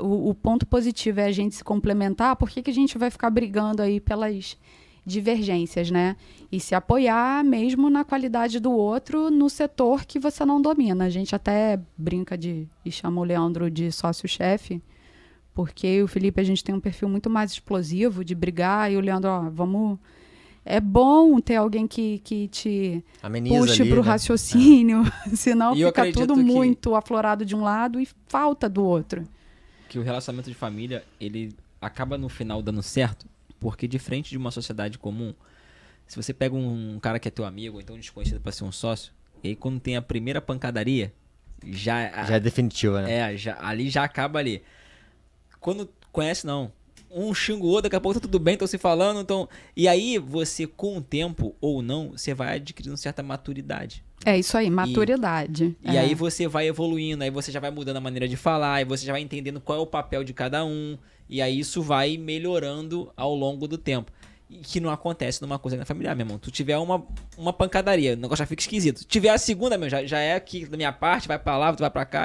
o ponto positivo é a gente se complementar, por que a gente vai ficar brigando aí pelas divergências, né? E se apoiar mesmo na qualidade do outro no setor que você não domina. A gente até brinca e chama o Leandro de sócio-chefe, porque o Felipe, a gente tem um perfil muito mais explosivo de brigar, e o Leandro, vamos... É bom ter alguém que te Ameniza puxe ali, pro né? raciocínio, senão E eu fica acredito tudo que- muito aflorado de um lado e falta do outro. Que o relacionamento de família, ele acaba no final dando certo, porque diferente de uma sociedade comum, se você pega um cara que é teu amigo, ou então um desconhecido para ser um sócio, e aí quando tem a primeira pancadaria, Já é definitiva, né? ali já acaba ali. Quando conhece, não. Um xinga o outro, daqui a pouco tá tudo bem, estão se falando, então... E aí, você, com o tempo ou não, você vai adquirindo certa maturidade. É isso aí, maturidade. E aí você vai evoluindo, aí você já vai mudando a maneira de falar, aí você já vai entendendo qual é o papel de cada um, e aí isso vai melhorando ao longo do tempo. E que não acontece numa coisa familiar, meu irmão. Tu tiver uma pancadaria, o negócio já fica esquisito. Se tiver a segunda, meu, já é aqui da minha parte, vai pra lá, tu vai pra cá.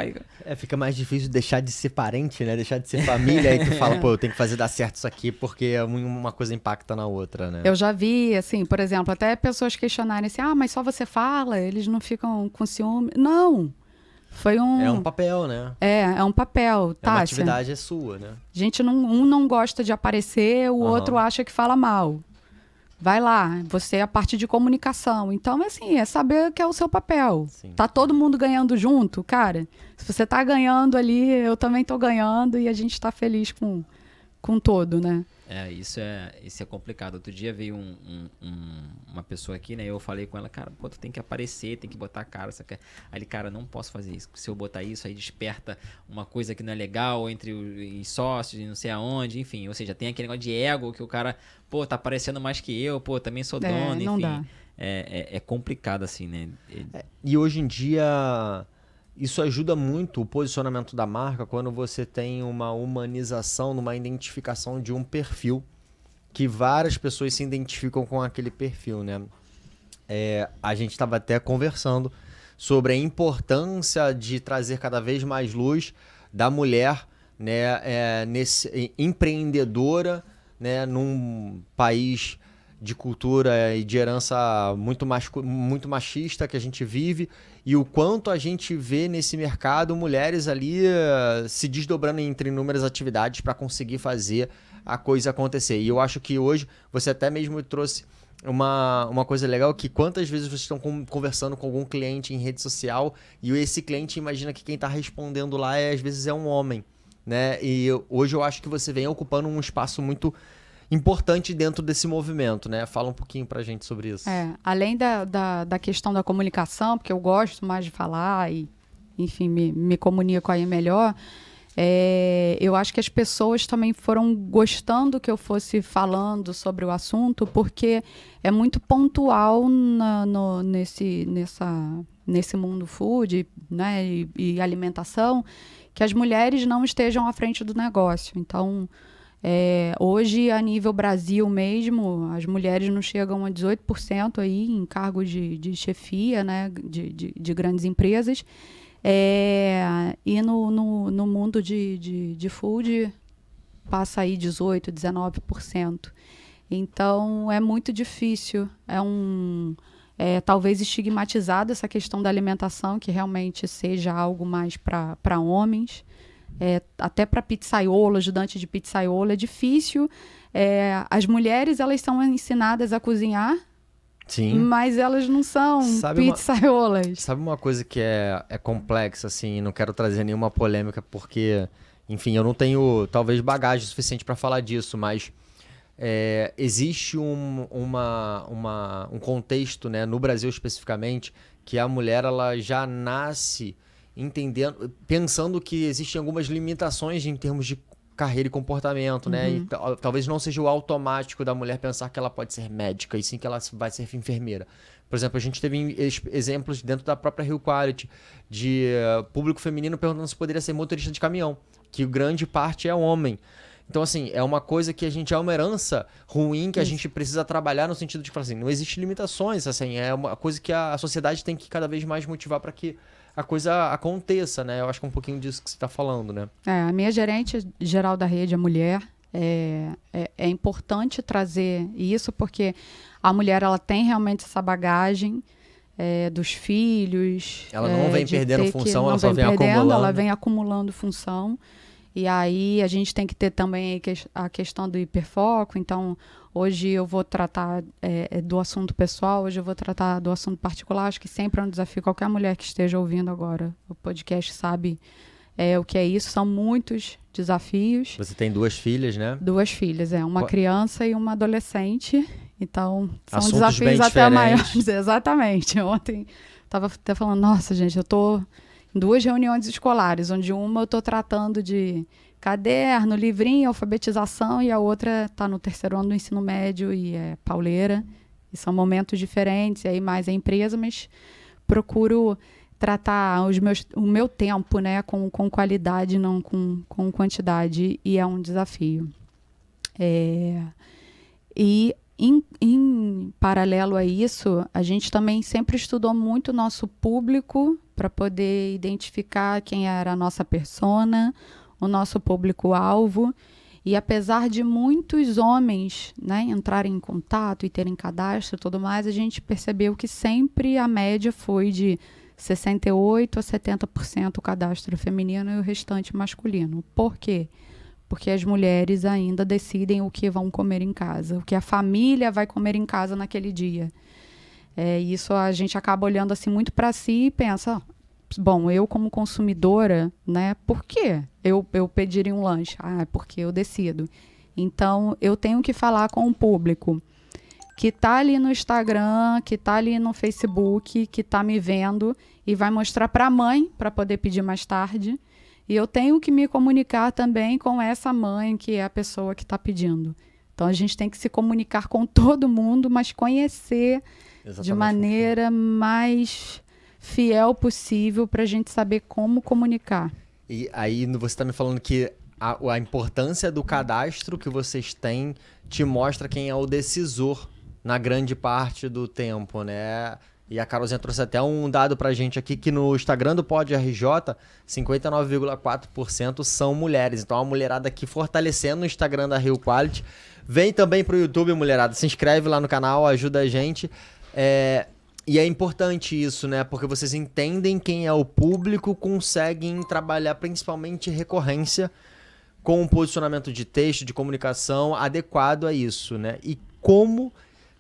Fica mais difícil deixar de ser parente, né? Deixar de ser família, aí tu fala, pô, eu tenho que fazer dar certo isso aqui, porque uma coisa impacta na outra, né? Eu já vi, assim, por exemplo, até pessoas questionarem assim, mas só você fala, eles não ficam com ciúme. Não, foi É um papel, né? É um papel, Uma Tássia. atividade é sua, né? A gente não gosta de aparecer, o outro acha que fala mal. Vai lá, você é a parte de comunicação. Então, é saber que é o seu papel. Sim. Tá todo mundo ganhando junto, cara. Se você tá ganhando ali, eu também tô ganhando e a gente tá feliz com todo, né? Isso é complicado. Outro dia veio uma pessoa aqui, né? Eu falei com ela, cara, pô, tu tem que aparecer, tem que botar a cara. Aí ele, cara, não posso fazer isso. Se eu botar isso, aí desperta uma coisa que não é legal entre os sócios e não sei aonde, enfim. Ou seja, tem aquele negócio de ego que o cara, pô, tá aparecendo mais que eu, pô, também sou dono, enfim. Não dá. É complicado, assim, né? E hoje em dia, isso ajuda muito o posicionamento da marca quando você tem uma humanização, uma identificação de um perfil que várias pessoas se identificam com aquele perfil, né? A gente estava até conversando sobre a importância de trazer cada vez mais luz da mulher, né, empreendedora, né, num país de cultura e de herança muito machista que a gente vive, e o quanto a gente vê nesse mercado mulheres ali se desdobrando entre inúmeras atividades para conseguir fazer a coisa acontecer. E eu acho que hoje você até mesmo trouxe uma coisa legal, que quantas vezes vocês estão conversando com algum cliente em rede social e esse cliente imagina que quem está respondendo lá às vezes é um homem, né? E hoje eu acho que você vem ocupando um espaço muito importante dentro desse movimento, né? Fala um pouquinho pra gente sobre isso. Além da questão da comunicação, porque eu gosto mais de falar e, enfim, me comunico aí melhor, eu acho que as pessoas também foram gostando que eu fosse falando sobre o assunto, porque é muito pontual nesse mundo food, né, e alimentação, que as mulheres não estejam à frente do negócio. Então, Hoje, a nível Brasil mesmo, as mulheres não chegam a 18% aí em cargos de chefia, né, de grandes empresas. E no mundo de food, passa aí 18%, 19%. Então, é muito difícil. Talvez estigmatizado essa questão da alimentação, que realmente seja algo mais para homens. Até para pizzaiolo, ajudante de pizzaiolo, é difícil. As mulheres, elas são ensinadas a cozinhar, Sim. mas elas não são pizzaiolas. Sabe uma coisa que é complexa, assim, não quero trazer nenhuma polêmica, porque, enfim, eu não tenho, talvez, bagagem suficiente para falar disso, mas existe um contexto, né, no Brasil especificamente, que a mulher ela já nasce pensando que existem algumas limitações em termos de carreira e comportamento, né? E talvez não seja o automático da mulher pensar que ela pode ser médica, e sim que ela vai ser enfermeira. Por exemplo, a gente teve exemplos dentro da própria Rio Quality de público feminino perguntando se poderia ser motorista de caminhão, que grande parte é homem. Então, assim, é uma coisa que é uma herança ruim que a gente precisa trabalhar no sentido de falar assim, não existe limitações, assim, é uma coisa que a sociedade tem que cada vez mais motivar para que a coisa aconteça, né? Eu acho que é um pouquinho disso que você está falando, né? A minha gerente geral da rede, a mulher, é importante trazer isso, porque a mulher ela tem realmente essa bagagem dos filhos. Ela não vem perdendo função, ela só vem acumulando. Ela vem acumulando função. E aí a gente tem que ter também a questão do hiperfoco. Então, hoje eu vou tratar do assunto pessoal, hoje eu vou tratar do assunto particular. Acho que sempre é um desafio. Qualquer mulher que esteja ouvindo agora o podcast sabe o que é isso. São muitos desafios. Você tem 2 filhas, né? 2 filhas, uma criança e uma adolescente. Então, são assuntos desafios bem até diferentes. maiores. Exatamente. Ontem estava até falando, nossa, gente, eu tô em 2 reuniões escolares, onde uma eu estou tratando de caderno, livrinho, alfabetização, e a outra está no 3º ano do ensino médio e é pauleira. E são momentos diferentes, e aí mais a empresa, mas procuro tratar o meu tempo, né, com qualidade, não com quantidade, e é um desafio. E em paralelo a isso, a gente também sempre estudou muito o nosso público para poder identificar quem era a nossa persona, o nosso público-alvo. E apesar de muitos homens, né, entrarem em contato e terem cadastro e tudo mais, a gente percebeu que sempre a média foi de 68% a 70% o cadastro feminino e o restante masculino. Por quê? Porque as mulheres ainda decidem o que vão comer em casa, o que a família vai comer em casa naquele dia. Isso a gente acaba olhando assim muito para si e pensa, bom, eu como consumidora, né, por que eu pediria um lanche? É porque eu decido. Então, eu tenho que falar com o público que está ali no Instagram, que está ali no Facebook, que está me vendo e vai mostrar para a mãe para poder pedir mais tarde. E eu tenho que me comunicar também com essa mãe, que é a pessoa que está pedindo. Então, a gente tem que se comunicar com todo mundo, mas conhecer de maneira mais fiel possível para a gente saber como comunicar. E aí você está me falando que a importância do cadastro que vocês têm te mostra quem é o decisor na grande parte do tempo, né? E a Carolzinha trouxe até um dado pra gente aqui que no Instagram do Pod RJ, 59,4% são mulheres. Então a mulherada aqui fortalecendo o Instagram da Rio Quality. Vem também pro YouTube, mulherada. Se inscreve lá no canal, ajuda a gente. E é importante isso, né? Porque vocês entendem quem é o público, conseguem trabalhar principalmente recorrência com um posicionamento de texto, de comunicação adequado a isso, né? E como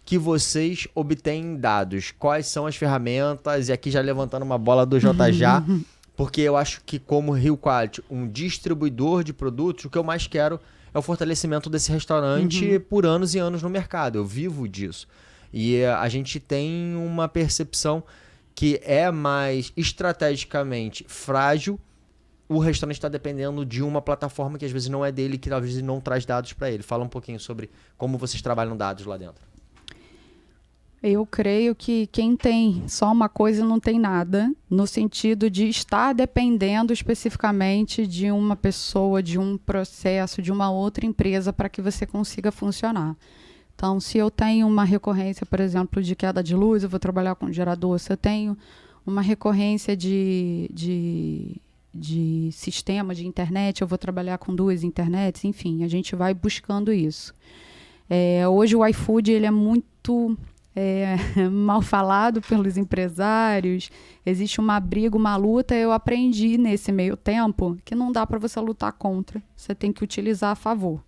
que vocês obtêm dados? Quais são as ferramentas? E aqui já levantando uma bola do JJ, porque eu acho que como Rio Quality, um distribuidor de produtos, o que eu mais quero é o fortalecimento desse restaurante por anos e anos no mercado. Eu vivo disso. E a gente tem uma percepção que é mais estrategicamente frágil. O restaurante está dependendo de uma plataforma que às vezes não é dele, que talvez não traz dados para ele. Fala um pouquinho sobre como vocês trabalham dados lá dentro. Eu creio que quem tem só uma coisa não tem nada, no sentido de estar dependendo especificamente de uma pessoa, de um processo, de uma outra empresa para que você consiga funcionar. Então, se eu tenho uma recorrência, por exemplo, de queda de luz, eu vou trabalhar com gerador. Se eu tenho uma recorrência de sistema de internet, eu vou trabalhar com 2 internets. Enfim, a gente vai buscando isso. Hoje o iFood ele é muito mal falado pelos empresários. Existe uma briga, uma luta. Eu aprendi nesse meio tempo que não dá para você lutar contra. Você tem que utilizar a favor.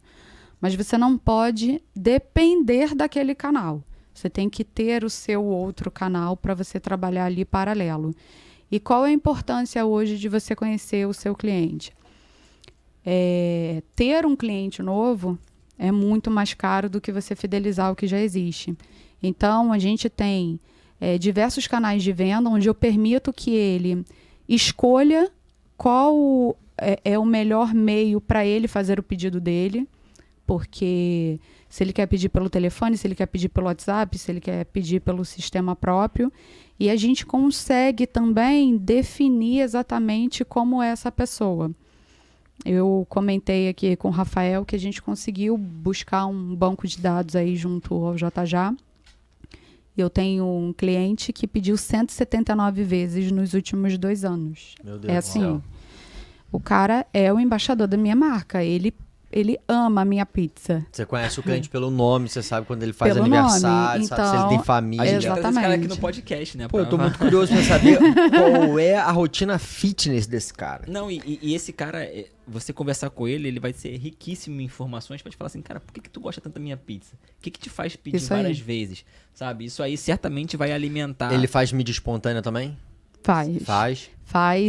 Mas você não pode depender daquele canal. Você tem que ter o seu outro canal para você trabalhar ali paralelo. E qual é a importância hoje de você conhecer o seu cliente? Ter um cliente novo é muito mais caro do que você fidelizar o que já existe. Então, a gente tem diversos canais de venda onde eu permito que ele escolha qual é o melhor meio para ele fazer o pedido dele, porque se ele quer pedir pelo telefone, se ele quer pedir pelo WhatsApp, se ele quer pedir pelo sistema próprio. E a gente consegue também definir exatamente como é essa pessoa. Eu comentei aqui com o Rafael que a gente conseguiu buscar um banco de dados aí junto ao JJ. Eu tenho um cliente que pediu 179 vezes nos últimos 2 anos. Meu Deus do assim, céu. o cara é o embaixador da minha marca. Ele ama a minha pizza. Você conhece o cliente pelo nome, você sabe quando ele faz Pelo aniversário, nome, sabe se ele então, tem A família. gente vai trazer esse cara aqui no Exatamente. podcast, né? Pô, eu tô muito curioso pra saber qual é a rotina fitness desse cara. Não, e esse cara, você conversar com ele, ele vai ser riquíssimo em informações pra te falar assim, cara, por que tu gosta tanto da minha pizza? O que te faz pedir Isso aí. várias vezes? Sabe? Isso aí certamente vai alimentar. Ele faz mídia espontânea também? Faz.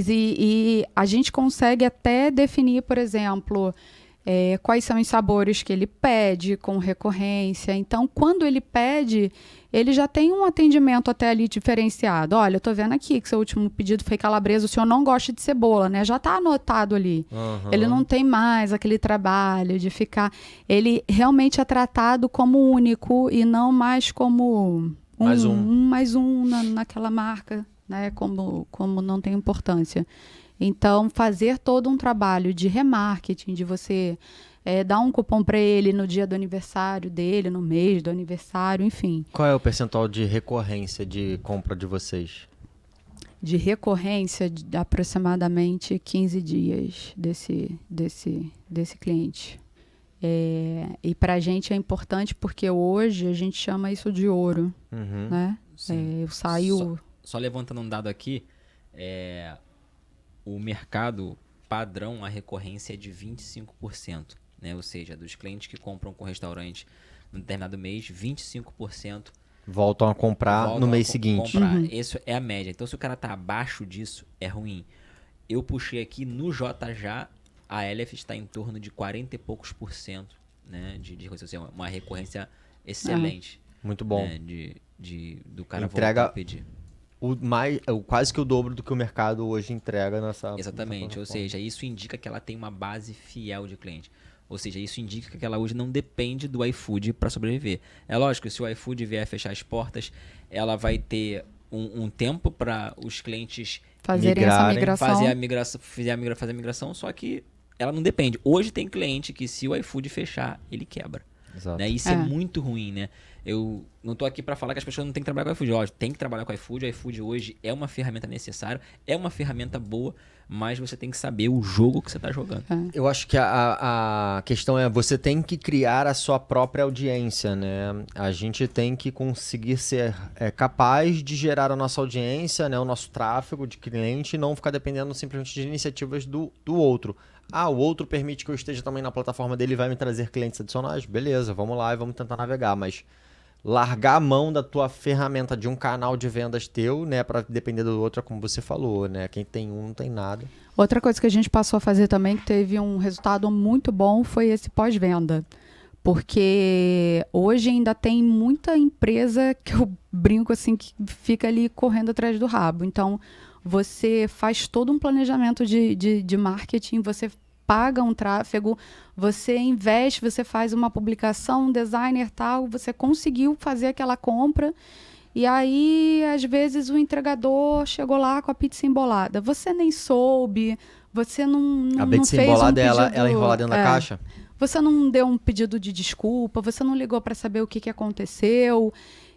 E a gente consegue até definir, por exemplo, quais são os sabores que ele pede com recorrência. Então, quando ele pede, ele já tem um atendimento até ali diferenciado. Olha, eu tô vendo aqui que seu último pedido foi calabresa, o senhor não gosta de cebola, né? Já tá anotado ali. Aham. Ele não tem mais aquele trabalho de ficar... Ele realmente é tratado como único e não mais como mais um naquela marca, né? Como não tem importância. Então, fazer todo um trabalho de remarketing, de você dar um cupom para ele no dia do aniversário dele, no mês do aniversário, enfim. Qual é o percentual de recorrência de compra de vocês? De recorrência de aproximadamente 15 dias desse cliente. E para a gente é importante porque hoje a gente chama isso de ouro, Uhum. né? Sim. Eu saio... Só levantando um dado aqui, o mercado padrão, a recorrência é de 25%, né? Ou seja, dos clientes que compram com restaurante no determinado mês, 25% Voltam a comprar voltam no a mês seguinte. comprar. Isso é a média. Então, se o cara tá abaixo disso, é ruim. Eu puxei aqui no JJ, a LF está em torno de 40 e poucos %, né? De uma recorrência excelente. Muito bom. Né? Do cara Entrega- voltar a pedir. Quase que o dobro do que o mercado hoje entrega nessa. Exatamente, ou seja, isso indica que ela tem uma base fiel de cliente. Ou seja, isso indica que ela hoje não depende do iFood para sobreviver. É lógico, se o iFood vier fechar as portas, ela vai ter um tempo para os clientes Fazerem essa migração. fazer a migração, só que ela não depende. Hoje tem cliente que se o iFood fechar, ele quebra. Exato. Né? Isso é muito ruim, né? Eu não tô aqui para falar que as pessoas não têm que trabalhar com o iFood. Ó, tem que trabalhar com o iFood. O iFood hoje é uma ferramenta necessária, é uma ferramenta boa, mas você tem que saber o jogo que você tá jogando. Eu acho que a questão é você tem que criar a sua própria audiência, né? A gente tem que conseguir ser capaz de gerar a nossa audiência, né? O nosso tráfego de cliente e não ficar dependendo simplesmente de iniciativas do outro. Ah, o outro permite que eu esteja também na plataforma dele e vai me trazer clientes adicionais? Beleza, vamos lá e vamos tentar navegar, mas largar a mão da tua ferramenta de um canal de vendas teu, né, para depender do outro, é como você falou, né? Quem tem um não tem nada. Outra coisa que a gente passou a fazer também, que teve um resultado muito bom, foi esse pós-venda. Porque hoje ainda tem muita empresa que eu brinco assim, que fica ali correndo atrás do rabo. Então, você faz todo um planejamento de marketing, você paga um tráfego, você investe, você faz uma publicação, um designer tal, você conseguiu fazer aquela compra E aí, às vezes, o entregador chegou lá com a pizza embolada. Você nem soube, você não A pizza fez embolada, um pedido... ela enrola dentro da caixa? Você não deu um pedido de desculpa, você não ligou para saber o que aconteceu.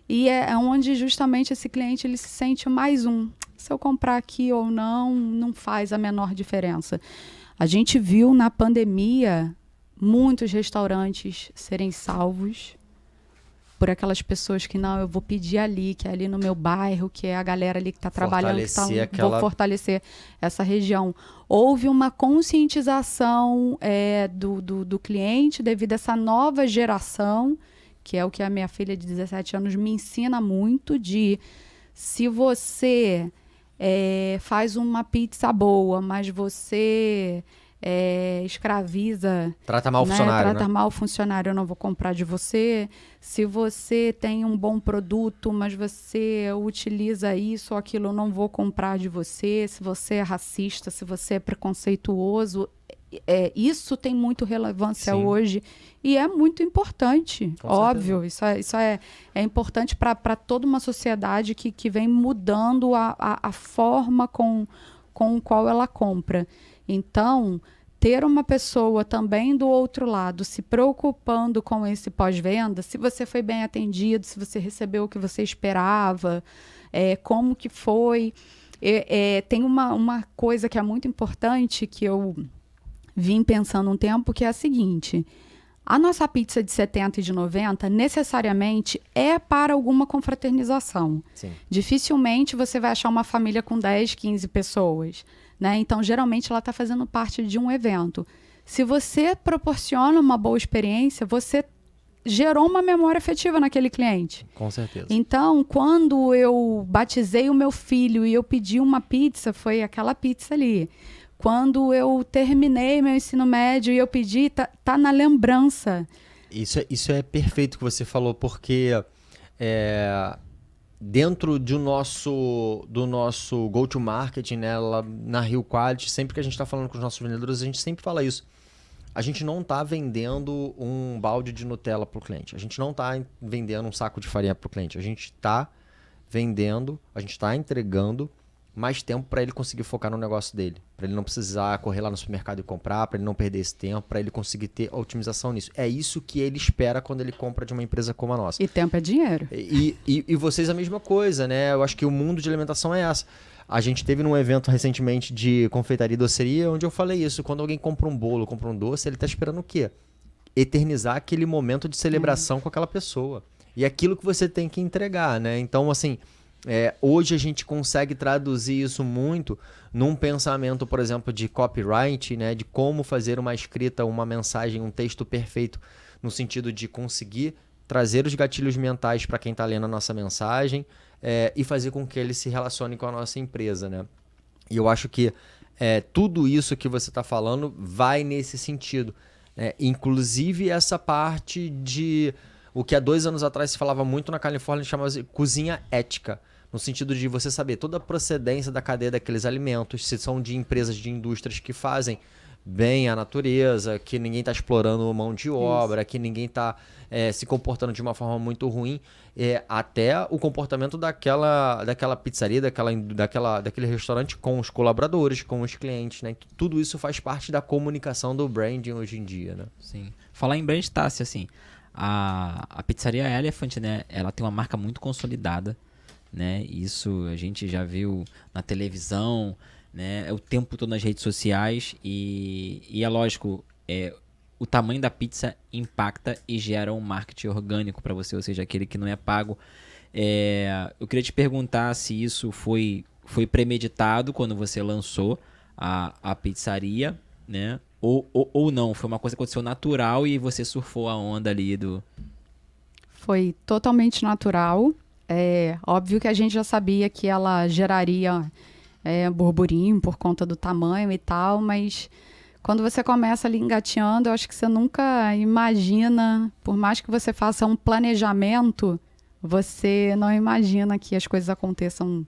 E é onde justamente esse cliente ele se sente mais um. Se eu comprar aqui ou não, não faz a menor diferença. A gente viu na pandemia muitos restaurantes serem salvos por aquelas pessoas que não, eu vou pedir ali, que é ali no meu bairro, que é a galera ali que está trabalhando, vou fortalecer essa região. Houve uma conscientização do cliente devido a essa nova geração, que é o que a minha filha de 17 anos me ensina muito, de se você faz uma pizza boa, mas você... escraviza, trata mal o funcionário, trata mal o funcionário, eu não vou comprar de você. Se você tem um bom produto, mas você utiliza isso ou aquilo, eu não vou comprar de você. Se você é racista, se você é preconceituoso, isso tem muito relevância hoje e é muito importante, óbvio. Isso é importante para toda uma sociedade que vem mudando a forma com qual ela compra. Então, ter uma pessoa também do outro lado se preocupando com esse pós-venda, se você foi bem atendido, se você recebeu o que você esperava, como que foi. Tem uma coisa que é muito importante que eu vim pensando um tempo, que é a seguinte: a nossa pizza de 70 e de 90 necessariamente é para alguma confraternização. Sim. Dificilmente você vai achar uma família com 10, 15 pessoas. Né? Então, geralmente, ela está fazendo parte de um evento. Se você proporciona uma boa experiência, você gerou uma memória afetiva naquele cliente. Com certeza. Então, quando eu batizei o meu filho e eu pedi uma pizza, foi aquela pizza ali. Quando eu terminei meu ensino médio e eu pedi, tá na lembrança. Isso é perfeito que você falou, porque dentro do nosso go-to-market, né, lá na Rio Quality, sempre que a gente está falando com os nossos vendedores, a gente sempre fala isso. A gente não está vendendo um balde de Nutella para o cliente. A gente não está vendendo um saco de farinha para o cliente. A gente está vendendo, a gente está entregando mais tempo para ele conseguir focar no negócio dele. Para ele não precisar correr lá no supermercado e comprar, para ele não perder esse tempo, para ele conseguir ter otimização nisso. É isso que ele espera quando ele compra de uma empresa como a nossa. E tempo é dinheiro. E vocês a mesma coisa, né? Eu acho que o mundo de alimentação é essa. A gente teve num evento recentemente de confeitaria e doceria, onde eu falei isso. Quando alguém compra um bolo, compra um doce, ele está esperando o quê? Eternizar aquele momento de celebração com aquela pessoa. E aquilo que você tem que entregar, né? Então, assim... hoje a gente consegue traduzir isso muito num pensamento, por exemplo, de copyright, né? De como fazer uma escrita, uma mensagem, um texto perfeito, no sentido de conseguir trazer os gatilhos mentais para quem está lendo a nossa mensagem e fazer com que ele se relacione com a nossa empresa, né? E eu acho que tudo isso que você está falando vai nesse sentido. Inclusive essa parte de... O que há 2 anos atrás se falava muito na Califórnia chamava de cozinha ética. No sentido de você saber toda a procedência da cadeia daqueles alimentos, se são de empresas, de indústrias que fazem bem a natureza, que ninguém está explorando mão de obra, que ninguém está se comportando de uma forma muito ruim, até o comportamento daquela pizzaria, daquele restaurante com os colaboradores, com os clientes, né? Tudo isso faz parte da comunicação do branding hoje em dia, né? Sim. Falar em brand, Tassi, assim, a pizzaria Elephant, né? Ela tem uma marca muito consolidada, né? Isso a gente já viu na televisão, né? O tempo todo nas redes sociais e é lógico, o tamanho da pizza impacta e gera um marketing orgânico para você, ou seja, aquele que não é pago. Eu queria te perguntar se isso foi premeditado quando você lançou a pizzaria, né? Ou não, foi uma coisa que aconteceu natural e você surfou a onda ali do... Foi totalmente natural. Óbvio que a gente já sabia que ela geraria burburinho por conta do tamanho e tal, mas quando você começa ali engateando, eu acho que você nunca imagina, por mais que você faça um planejamento, você não imagina que as coisas aconteçam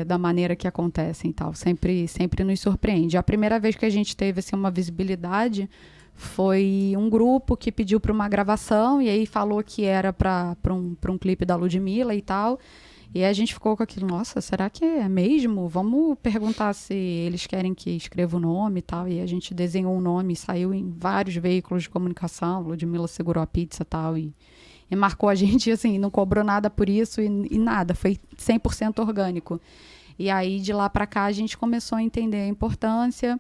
da maneira que acontecem e tal. Sempre nos surpreende. A primeira vez que a gente teve assim, uma visibilidade foi um grupo que pediu para uma gravação e aí falou que era para um clipe da Ludmilla e tal. E aí a gente ficou com aquilo, nossa, será que é mesmo? Vamos perguntar se eles querem que escreva o nome e tal. E a gente desenhou um nome, saiu em vários veículos de comunicação, Ludmilla segurou a pizza e tal. E marcou a gente, assim, não cobrou nada por isso e nada, foi 100% orgânico. E aí, de lá para cá, a gente começou a entender a importância,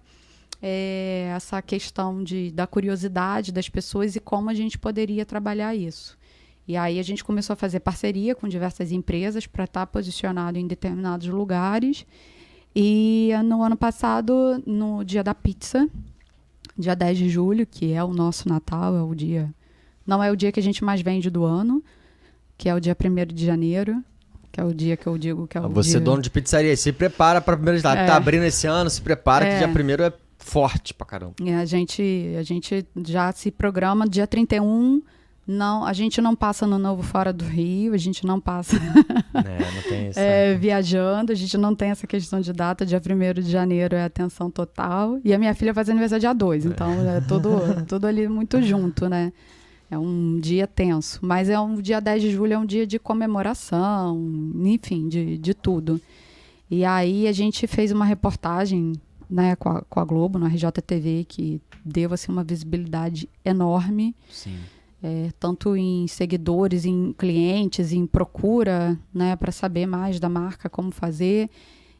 essa questão da curiosidade das pessoas e como a gente poderia trabalhar isso. E aí, a gente começou a fazer parceria com diversas empresas para estar posicionado em determinados lugares. E no ano passado, no dia da pizza, dia 10 de julho, que é o nosso Natal, é o dia... Não é o dia que a gente mais vende do ano, que é o dia 1º de janeiro, que é o dia que eu digo que é o Você, dia... dono de pizzaria, se prepara para primeiro data. Tá abrindo esse ano, se prepara que dia 1º é forte pra caramba. A gente já se programa dia 31. Não, a gente não passa no Novo Fora do Rio, a gente não passa Não tem isso. viajando, a gente não tem essa questão de data, dia 1º de janeiro é atenção total. E a minha filha faz aniversário dia 2, então é tudo ali muito junto, né? É um dia tenso, mas dia 10 de julho é um dia de comemoração, enfim, de tudo. E aí a gente fez uma reportagem, né, com a Globo, no RJTV, que deu assim, uma visibilidade enorme. Sim. Tanto em seguidores, em clientes, em procura, né, para saber mais da marca, como fazer.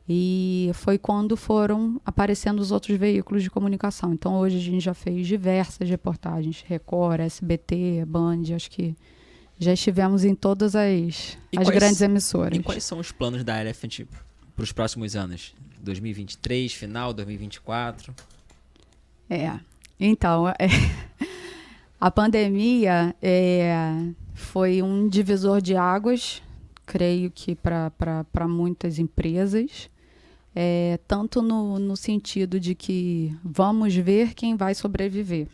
E foi quando foram aparecendo os outros veículos de comunicação. Então, hoje a gente já fez diversas reportagens. Record, SBT, Band, acho que já estivemos em todas as grandes emissoras. E quais são os planos da Elephant para os próximos anos? 2023, final, 2024? Então, a pandemia foi um divisor de águas, creio que para muitas empresas. Tanto no sentido de que vamos ver quem vai sobreviver.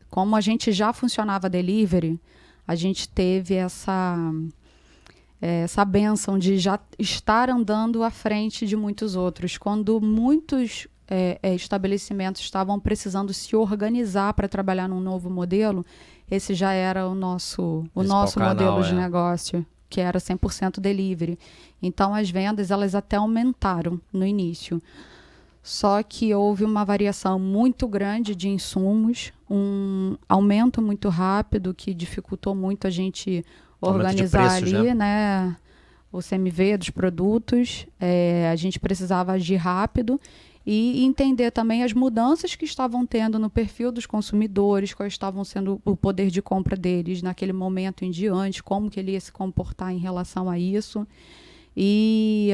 Como a gente já funcionava delivery, a gente teve essa bênção de já estar andando à frente de muitos outros. Quando muitos estabelecimentos estavam precisando se organizar para trabalhar num novo modelo, esse já era o nosso modelo de negócio, que era 100% delivery. Então, as vendas, elas até aumentaram no início. Só que houve uma variação muito grande de insumos, um aumento muito rápido que dificultou muito a gente organizar preços, ali, né, o CMV dos produtos. A gente precisava agir rápido e entender também as mudanças que estavam tendo no perfil dos consumidores, quais estavam sendo o poder de compra deles naquele momento em diante, como que ele ia se comportar em relação a isso. E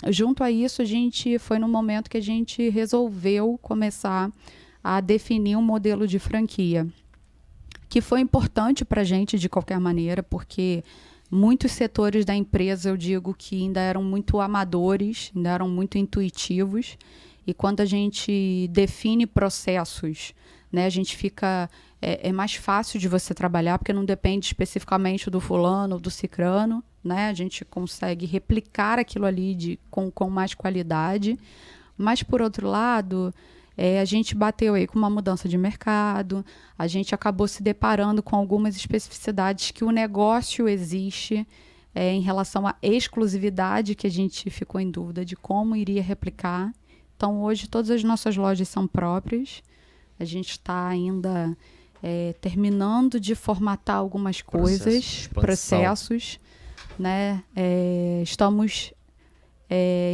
junto a isso, foi no momento que a gente resolveu começar a definir um modelo de franquia, que foi importante para a gente de qualquer maneira, porque muitos setores da empresa, eu digo que ainda eram muito amadores, ainda eram muito intuitivos. E quando a gente define processos, né, a gente fica... É mais fácil de você trabalhar, porque não depende especificamente do fulano ou do cicrano, né? A gente consegue replicar aquilo ali com mais qualidade. Mas, por outro lado, a gente bateu aí com uma mudança de mercado, a gente acabou se deparando com algumas especificidades que o negócio existe em relação à exclusividade, que a gente ficou em dúvida de como iria replicar. Então, hoje, todas as nossas lojas são próprias. A gente está ainda terminando de formatar algumas coisas, processos. Né? Estamos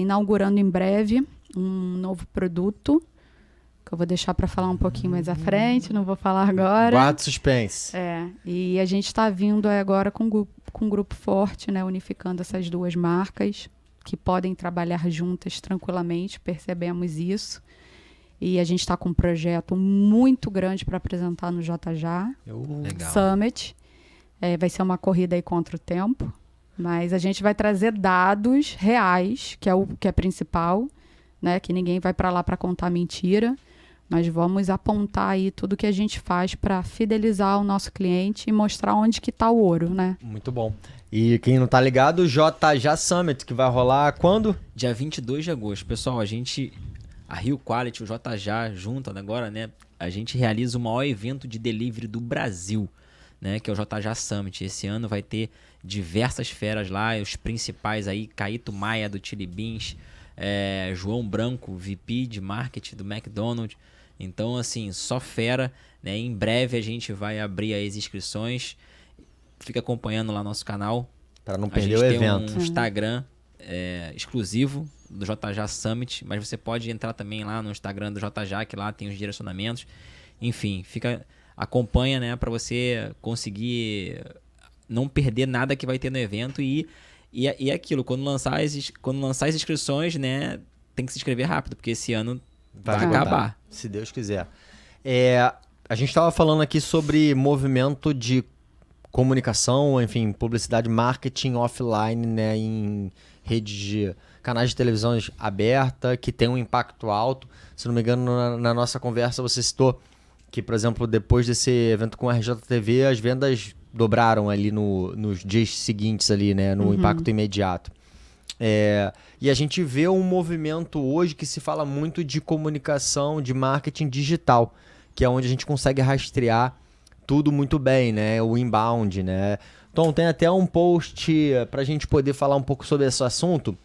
inaugurando em breve um novo produto, que eu vou deixar para falar um pouquinho mais à frente, não vou falar agora. Guarda suspense. E a gente está vindo agora com um grupo forte, né? Unificando essas duas marcas, que podem trabalhar juntas tranquilamente, percebemos isso. E a gente está com um projeto muito grande para apresentar no JJ Summit. Vai ser uma corrida aí contra o tempo, mas a gente vai trazer dados reais, que é o que é principal, né? Que ninguém vai para lá para contar mentira, mas vamos apontar aí tudo que a gente faz para fidelizar o nosso cliente e mostrar onde que está o ouro, né? Muito bom. E quem não tá ligado, o JJ Summit, que vai rolar quando? Dia 22 de agosto. Pessoal, a Rio Quality, o JJ junto agora, né? a gente realiza o maior evento de delivery do Brasil, né? Que é o JJ Summit. Esse ano vai ter diversas feras lá, os principais aí, Caíto Maia do Chili Beans, João Branco, VP de Marketing do McDonald's. Então, assim, só fera, né? Em breve a gente vai abrir as inscrições. Fica acompanhando lá nosso canal. Para não perder o A gente evento. tem um Instagram exclusivo do JJ Summit, mas você pode entrar também lá no Instagram do JJ, que lá tem os direcionamentos. Enfim, acompanha, né, para você conseguir não perder nada que vai ter no evento e aquilo, quando lançar as inscrições, né, tem que se inscrever rápido, porque esse ano vai acabar. Se Deus quiser. A gente estava falando aqui sobre movimento de comunicação, enfim, publicidade, marketing offline, né, em redes de canais de televisão aberta, que tem um impacto alto. Se não me engano, na nossa conversa você citou que, por exemplo, depois desse evento com a RJTV, as vendas dobraram ali nos dias seguintes ali, né, no impacto imediato. E a gente vê um movimento hoje que se fala muito de comunicação, de marketing digital, que é onde a gente consegue rastrear tudo muito bem, né? O inbound, né? Então tem até um post para a gente poder falar um pouco sobre esse assunto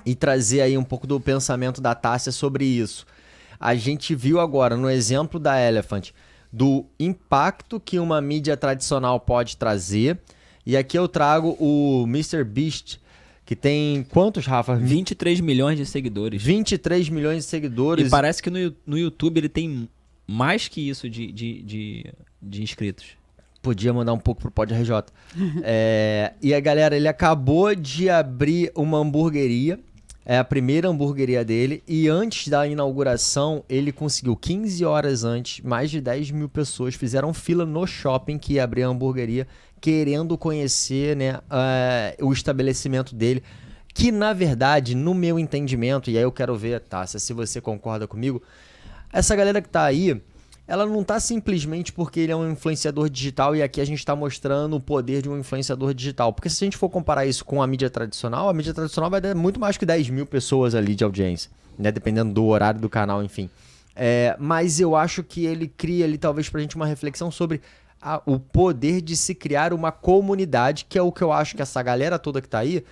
e trazer aí um pouco do pensamento da Tássia sobre isso. A gente viu agora, no exemplo da Elephant, do impacto que uma mídia tradicional pode trazer. E aqui eu trago o MrBeast, que tem quantos, Rafa? 23 milhões de seguidores. 23 milhões de seguidores. E parece que no YouTube ele tem mais que isso de inscritos. Podia mandar um pouco pro Pod RJ. E a galera, ele acabou de abrir uma hamburgueria. É a primeira hamburgueria dele. E antes da inauguração, ele conseguiu 15 horas antes, mais de 10 mil pessoas fizeram fila no shopping que ia abrir a hamburgueria, querendo conhecer, né, o estabelecimento dele. Que, na verdade, no meu entendimento, e aí eu quero ver, Tássia, se você concorda comigo, essa galera que tá aí, ela não tá simplesmente porque ele é um influenciador digital e aqui a gente tá mostrando o poder de um influenciador digital. Porque se a gente for comparar isso com a mídia tradicional vai dar muito mais que 10 mil pessoas ali de audiência, né? Dependendo do horário do canal, enfim. Mas eu acho que ele cria ali talvez pra gente uma reflexão sobre o poder de se criar uma comunidade, que é o que eu acho que essa galera toda que tá aí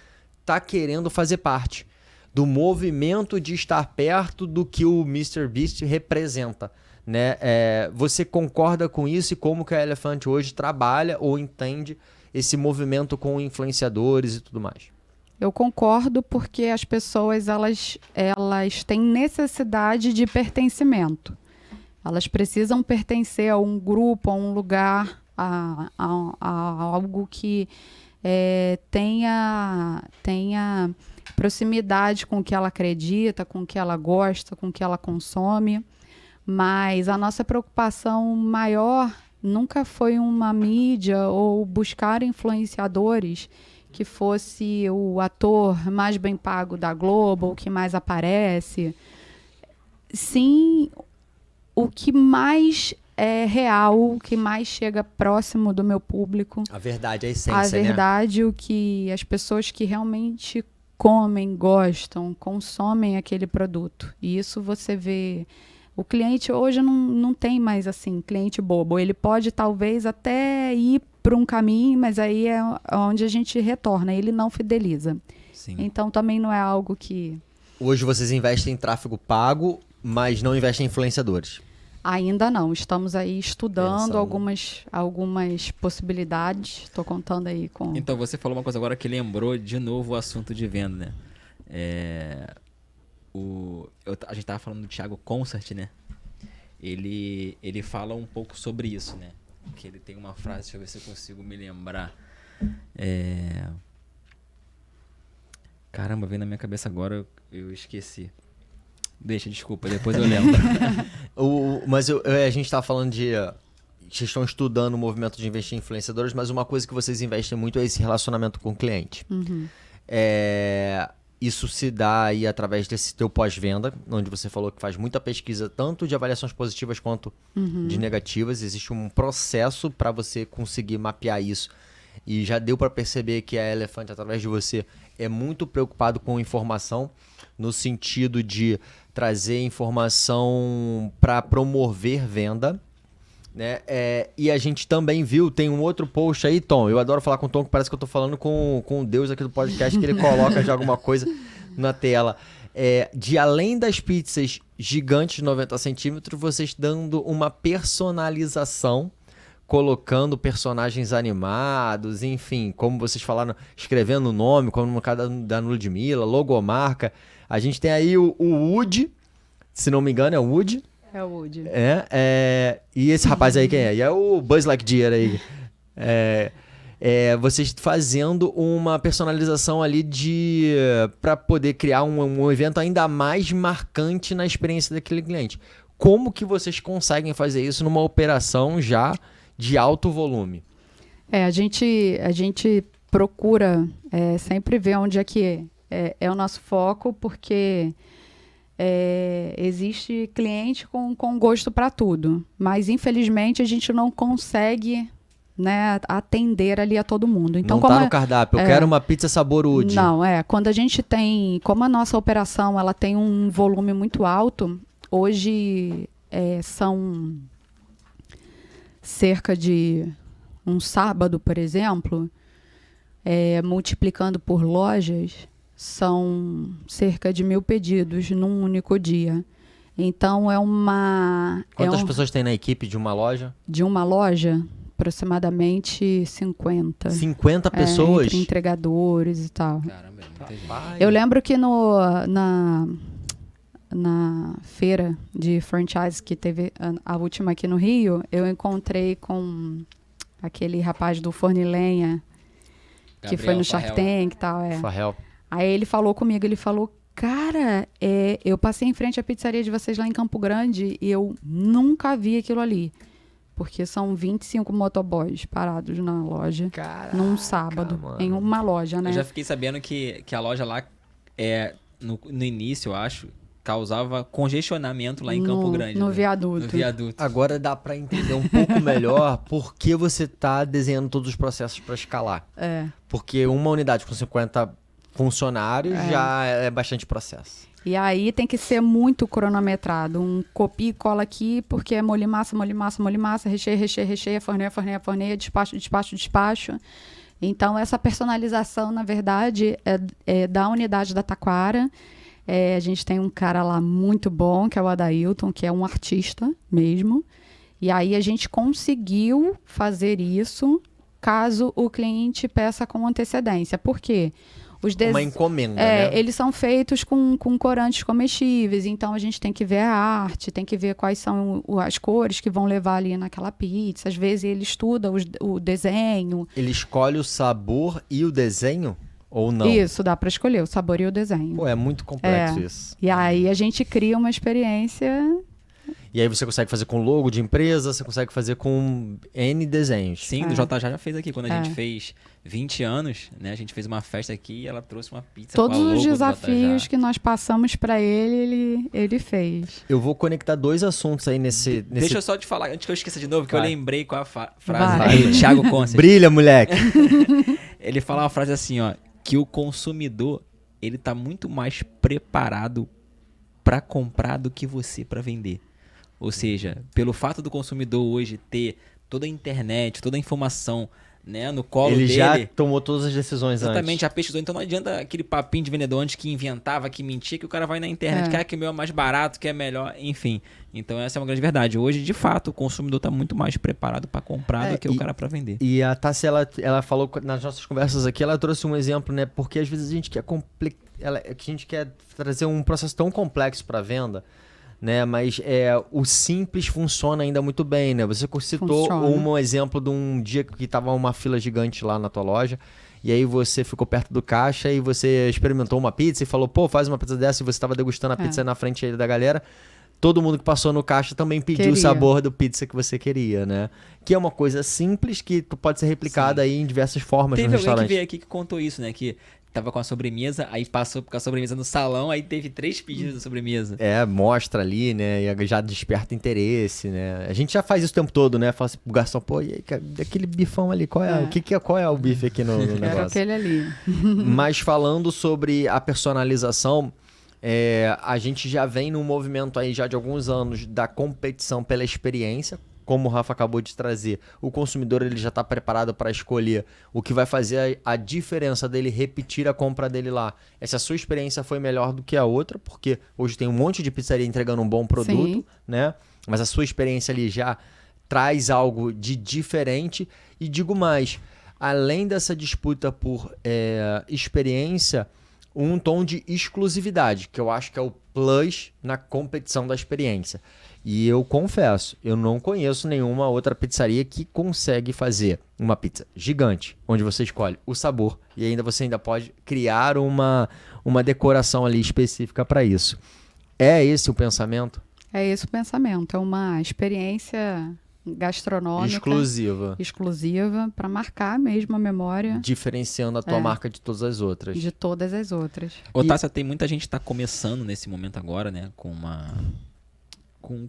tá querendo fazer parte do movimento de estar perto do que o MrBeast representa, né? Você concorda com isso e como que a Elephant hoje trabalha ou entende esse movimento com influenciadores e tudo mais? Eu concordo porque as pessoas elas têm necessidade de pertencimento. Elas precisam pertencer a um grupo, a um lugar, a algo que tenha proximidade com o que ela acredita, com o que ela gosta, com o que ela consome. Mas a nossa preocupação maior nunca foi uma mídia ou buscar influenciadores que fosse o ator mais bem pago da Globo, o que mais aparece. Sim, o que mais é real, o que mais chega próximo do meu público. A verdade, a essência, a verdade, né? O que as pessoas que realmente comem, gostam, consomem aquele produto. E isso você vê. O cliente hoje não tem mais assim, cliente bobo. Ele pode talvez até ir para um caminho, mas aí é onde a gente retorna. Ele não fideliza. Sim. Então também não é algo que... Hoje vocês investem em tráfego pago, mas não investem em influenciadores. Ainda não. Estamos aí estudando algumas possibilidades. Estou contando aí com... Então, você falou uma coisa agora que lembrou de novo o assunto de venda, né? A gente tava falando do Thiago Consert, né? Ele fala um pouco sobre isso, né? Que ele tem uma frase, deixa eu ver se eu consigo me lembrar. Caramba, veio na minha cabeça agora, eu esqueci. Desculpa, depois eu lembro. Mas a gente tá falando de... Vocês estão estudando o movimento de investir em influenciadores, mas uma coisa que vocês investem muito é esse relacionamento com o cliente. Uhum. Isso se dá aí através desse teu pós-venda, onde você falou que faz muita pesquisa, tanto de avaliações positivas quanto de negativas. Existe um processo para você conseguir mapear isso e já deu para perceber que a Elefante, através de você, é muito preocupado com informação, no sentido de trazer informação para promover venda, né? E a gente também viu, tem um outro post aí, Tom, eu adoro falar com o Tom, que parece que eu tô falando com o Deus aqui do podcast, que ele coloca já alguma coisa na tela. De além das pizzas gigantes de 90 centímetros, vocês dando uma personalização, colocando personagens animados, enfim, como vocês falaram, escrevendo o nome, como no caso da Ludmilla, logomarca. A gente tem aí o Woody, se não me engano é o Woody. É o Woody. E esse rapaz aí quem é? E é o Buzz Lightyear aí. Vocês fazendo uma personalização ali para poder criar um evento ainda mais marcante na experiência daquele cliente. Como que vocês conseguem fazer isso numa operação já de alto volume? A gente procura sempre ver onde é que é o nosso foco, porque existe cliente com gosto para tudo, mas infelizmente a gente não consegue, né, atender ali a todo mundo. Então, não tá no cardápio, eu quero uma pizza sabor Woody. Não, quando a gente tem, como a nossa operação ela tem um volume muito alto, hoje são cerca de um sábado, por exemplo, multiplicando por lojas, são cerca de 1.000 pedidos num único dia. Então Quantas pessoas tem na equipe de uma loja? De uma loja, aproximadamente 50. 50 pessoas? Entre entregadores e tal. Caramba, muita gente. Eu lembro que na feira de franchise que teve a última aqui no Rio, eu encontrei com aquele rapaz do Forno e Lenha, que foi no Shark Tank e tal. Farrell. Aí ele falou comigo, ele falou, cara, eu passei em frente à pizzaria de vocês lá em Campo Grande e eu nunca vi aquilo ali. Porque são 25 motoboys parados na loja. Caraca, num sábado, mano. em uma loja, né? Eu já fiquei sabendo que a loja lá, no início, eu acho, causava congestionamento lá em Campo Grande. No né? viaduto. No viaduto. Agora dá para entender um pouco melhor por que você tá desenhando todos os processos para escalar. Porque uma unidade com 50 funcionários já é bastante processo. E aí tem que ser muito cronometrado. Um copia e cola aqui, porque é molhe massa, recheia, forneia, despacho. Então, essa personalização, na verdade, é da unidade da Taquara. A gente tem um cara lá muito bom, que é o Adailton, que é um artista mesmo. E aí a gente conseguiu fazer isso caso o cliente peça com antecedência. Por quê? Uma encomenda, né? Eles são feitos com corantes comestíveis, então a gente tem que ver a arte, tem que ver quais são as cores que vão levar ali naquela pizza. Às vezes ele estuda o desenho. Ele escolhe o sabor e o desenho ou não? Isso, dá para escolher o sabor e o desenho. Pô, é muito complexo isso. E aí a gente cria uma experiência... E aí você consegue fazer com logo de empresa, você consegue fazer com N desenhos. Sim, o JJ já fez aqui. Quando a gente fez 20 anos, né? A gente fez uma festa aqui e ela trouxe uma pizza Todos com a logo os do desafios JJ. que nós passamos para ele fez. Eu vou conectar dois assuntos aí nesse... Deixa eu só te falar, antes que eu esqueça de novo, que eu lembrei qual a frase Vai. do Thiago Conce. Brilha, moleque! Ele fala uma frase assim, ó, que o consumidor, ele tá muito mais preparado para comprar do que você para vender. Ou seja, pelo fato do consumidor hoje ter toda a internet, toda a informação, né, no colo Ele dele... já tomou todas as decisões Exatamente, antes. já pesquisou. Então não adianta aquele papinho de vendedor antes que inventava, que mentia, que o cara vai na internet, que o meu é mais barato, que é melhor, enfim. Então essa é uma grande verdade. Hoje, de fato, o consumidor está muito mais preparado para comprar do que o cara para vender. E a Tassi, ela falou nas nossas conversas aqui, ela trouxe um exemplo, né? Porque às vezes a gente quer trazer um processo tão complexo para venda, né? Mas o simples funciona ainda muito bem, né? Você citou um exemplo de um dia que tava uma fila gigante lá na tua loja, e aí você ficou perto do caixa e você experimentou uma pizza e falou, pô, faz uma pizza dessa, e você estava degustando a pizza na frente aí da galera. Todo mundo que passou no caixa também pediu o sabor do pizza que você queria, né? Que é uma coisa simples que pode ser replicada aí em diversas formas no restaurante. Teve alguém que veio aqui que contou isso, né? Que tava com a sobremesa, aí passou com a sobremesa no salão, aí teve 3 pedidos da sobremesa. Mostra ali, né? E já desperta interesse, né? A gente já faz isso o tempo todo, né? Fala assim pro garçom, pô, e aí, aquele bifão ali, qual é o bife aqui no negócio? Era aquele ali. Mas falando sobre a personalização, a gente já vem num movimento aí já de alguns anos da competição pela experiência. Como o Rafa acabou de trazer, o consumidor ele já está preparado para escolher o que vai fazer a diferença dele repetir a compra dele lá. Se a sua experiência foi melhor do que a outra, porque hoje tem um monte de pizzaria entregando um bom produto, Sim. né? Mas a sua experiência ali já traz algo de diferente. E digo mais, além dessa disputa por experiência, um tom de exclusividade, que eu acho que é o plus na competição da experiência. E eu confesso, eu não conheço nenhuma outra pizzaria que consegue fazer uma pizza gigante, onde você escolhe o sabor e você ainda pode criar uma decoração ali específica para isso. É esse o pensamento? É esse o pensamento. É uma experiência gastronômica exclusiva para marcar mesmo a memória. Diferenciando a tua marca de todas as outras. De todas as outras. Ô, Tássia, tem muita gente que tá começando nesse momento agora, né? Com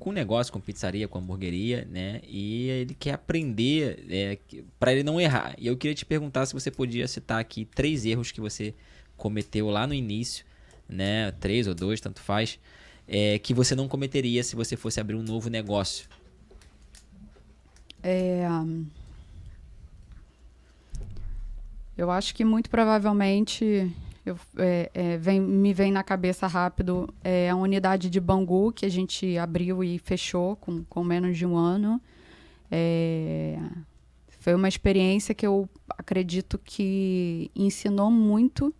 um negócio, com pizzaria, com hamburgueria, né? E ele quer aprender para ele não errar. E eu queria te perguntar se você podia citar aqui 3 erros que você cometeu lá no início, né? 3 ou 2, tanto faz, que você não cometeria se você fosse abrir um novo negócio. Eu acho que muito provavelmente me vem na cabeça rápido a unidade de Bangu que a gente abriu e fechou com menos de um ano. Foi uma experiência que eu acredito que ensinou muito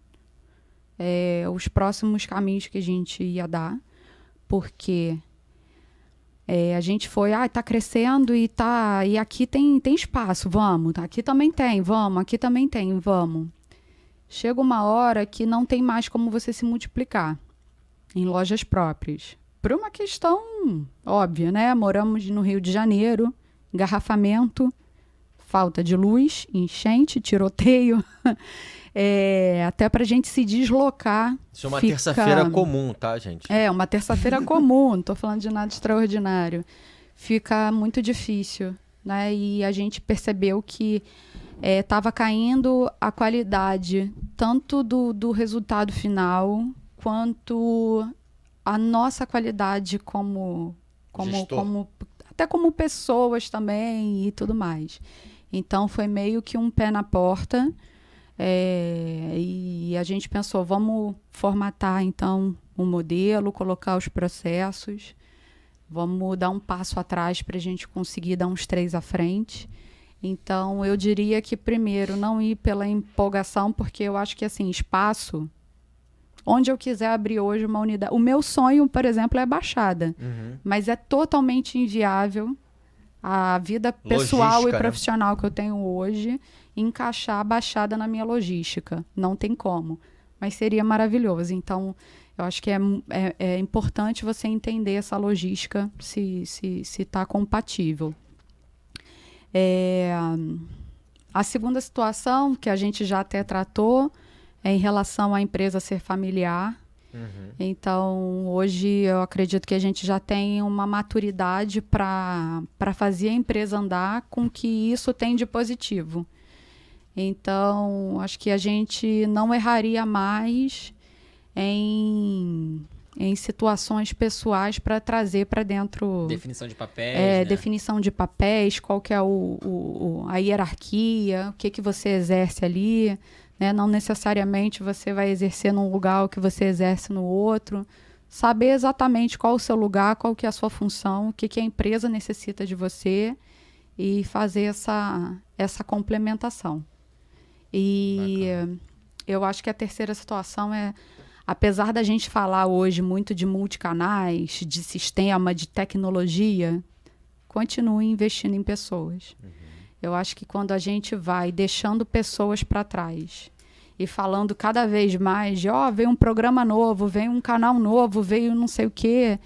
os próximos caminhos que a gente ia dar, porque a gente foi, tá crescendo e aqui tem espaço, vamos, aqui também tem, vamos, aqui também tem, vamos. Chega uma hora que não tem mais como você se multiplicar em lojas próprias. Por uma questão óbvia, né? Moramos no Rio de Janeiro, engarrafamento, falta de luz, enchente, tiroteio. Até para a gente se deslocar. Isso é uma terça-feira comum, tá, gente? Uma terça-feira comum, não estou falando de nada extraordinário. Fica muito difícil, né? E a gente percebeu que estava caindo a qualidade tanto do resultado final quanto a nossa qualidade até como pessoas também e tudo mais. Então foi meio que um pé na porta e a gente pensou, vamos formatar então um modelo, colocar os processos, vamos dar um passo atrás para a gente conseguir dar uns 3 à frente. Então, eu diria que, primeiro, não ir pela empolgação, porque eu acho que, assim, espaço, onde eu quiser abrir hoje uma unidade... O meu sonho, por exemplo, é a Baixada, mas é totalmente inviável a vida pessoal logística, e profissional, né, que eu tenho hoje, encaixar a Baixada na minha logística. Não tem como, mas seria maravilhoso. Então, eu acho que é importante você entender essa logística, se está compatível. A segunda situação, que a gente já até tratou, é em relação à empresa ser familiar. Então, hoje, eu acredito que a gente já tem uma maturidade para fazer a empresa andar com o que isso tem de positivo. Então, acho que a gente não erraria mais em situações pessoais para trazer para dentro... Definição de papéis, né? Definição de papéis, qual que é a hierarquia, o que você exerce ali, né? Não necessariamente você vai exercer num lugar o que você exerce no outro. Saber exatamente qual o seu lugar, qual que é a sua função, o que a empresa necessita de você e fazer essa complementação. E eu acho que a terceira situação apesar da gente falar hoje muito de multicanais, de sistema, de tecnologia, continue investindo em pessoas. Eu acho que quando a gente vai deixando pessoas para trás e falando cada vez mais de, veio um programa novo, veio um canal novo, veio não sei o quê,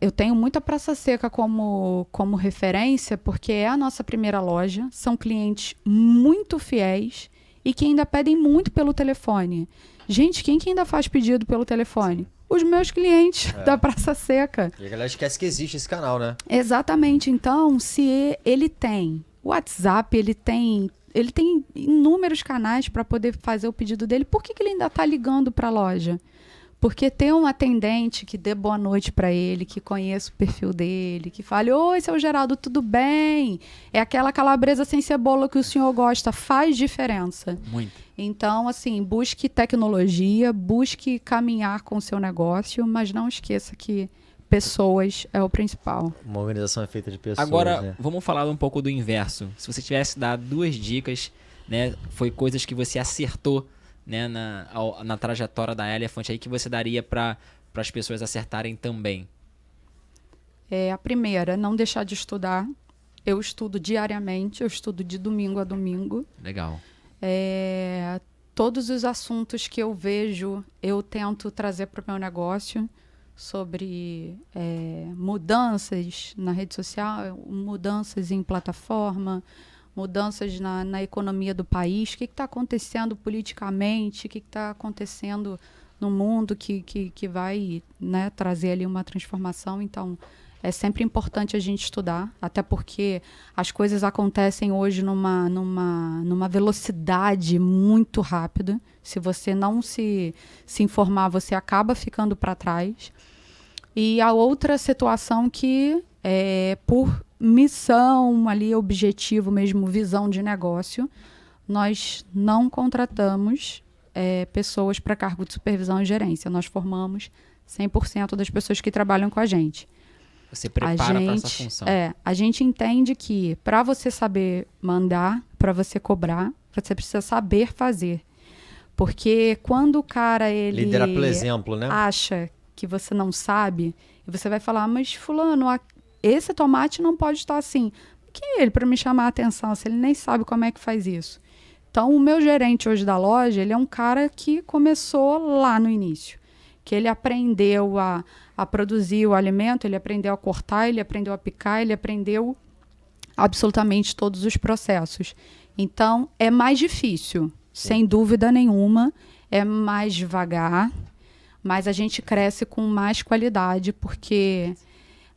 eu tenho muita Praça Seca como referência, porque é a nossa primeira loja, são clientes muito fiéis e que ainda pedem muito pelo telefone. Gente, quem que ainda faz pedido pelo telefone? Os meus clientes da Praça Seca. E a galera esquece que existe esse canal, né? Exatamente. Então, se ele tem WhatsApp, ele tem inúmeros canais para poder fazer o pedido dele, por que ele ainda está ligando para a loja? Porque ter um atendente que dê boa noite para ele, que conheça o perfil dele, que fale: oi, seu Geraldo, tudo bem? É aquela calabresa sem cebola que o senhor gosta, faz diferença. Muito. Então, assim, busque tecnologia, busque caminhar com o seu negócio, mas não esqueça que pessoas é o principal. Uma organização é feita de pessoas, Agora, né? vamos falar um pouco do inverso. Se você tivesse dado 2 dicas, né, foi coisas que você acertou, né, na trajetória da Elephant aí, que você daria para as pessoas acertarem também? A primeira, não deixar de estudar. Eu estudo diariamente, eu estudo de domingo a domingo. Legal. Todos os assuntos que eu vejo, eu tento trazer para o meu negócio, sobre mudanças na rede social, mudanças em plataforma, mudanças na economia do país, o que está acontecendo politicamente, o que está acontecendo no mundo que vai, né, trazer ali uma transformação. Então, é sempre importante a gente estudar, até porque as coisas acontecem hoje numa velocidade muito rápida. Se você não se informar, você acaba ficando para trás. E a outra situação que por missão, ali, objetivo mesmo, visão de negócio, nós não contratamos pessoas para cargo de supervisão e gerência. Nós formamos 100% das pessoas que trabalham com a gente. Você prepara para essa função. A gente entende que para você saber mandar, para você cobrar, você precisa saber fazer. Porque quando o cara, ele lidera pelo exemplo, né? acha que você não sabe, e você vai falar: mas fulano, esse tomate não pode estar assim. Quem é ele para me chamar a atenção, se ele nem sabe como é que faz isso? Então, o meu gerente hoje da loja, ele é um cara que começou lá no início. Que ele aprendeu a produzir o alimento, ele aprendeu a cortar, ele aprendeu a picar, ele aprendeu absolutamente todos os processos. Então, é mais difícil, sem dúvida nenhuma, é mais devagar, mas a gente cresce com mais qualidade, porque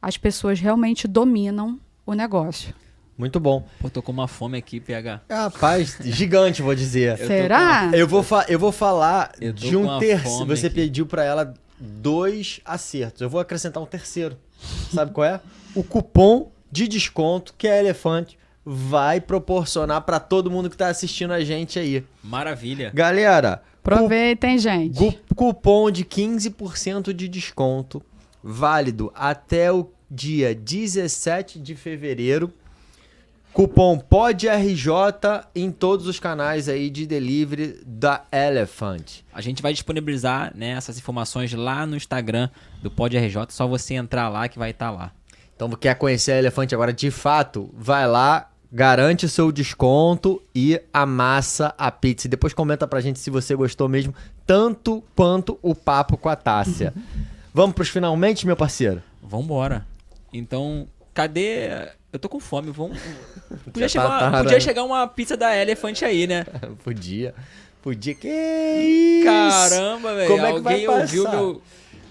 as pessoas realmente dominam o negócio. Muito bom. Pô, tô com uma fome aqui, PH. Rapaz, gigante, vou dizer. Será? Eu vou falar Eu tô de com um uma terceiro. fome Você aqui. pediu pra ela 2 acertos. Eu vou acrescentar um terceiro. Sabe qual é? O cupom de desconto que a Elefante vai proporcionar pra todo mundo que tá assistindo a gente aí. Maravilha. Galera, Aproveitem, gente. cupom de 15% de desconto, válido até o dia 17 de fevereiro. Cupom PODRJ em todos os canais aí de delivery da Elephant. A gente vai disponibilizar, né, essas informações lá no Instagram do PodRJ. Só você entrar lá que vai estar lá. Então, quer conhecer a Elefante agora de fato? Vai lá, garante o seu desconto e amassa a pizza. E depois comenta pra gente se você gostou mesmo, tanto quanto o papo com a Tássia. Vamos pros finalmente, meu parceiro? Vambora. Então, cadê... Eu tô com fome, vamos... Já tá Podia chegar uma pizza da Elephant aí, né? Podia. Que isso? Caramba, velho. Como é que vai Alguém ouviu passar? meu...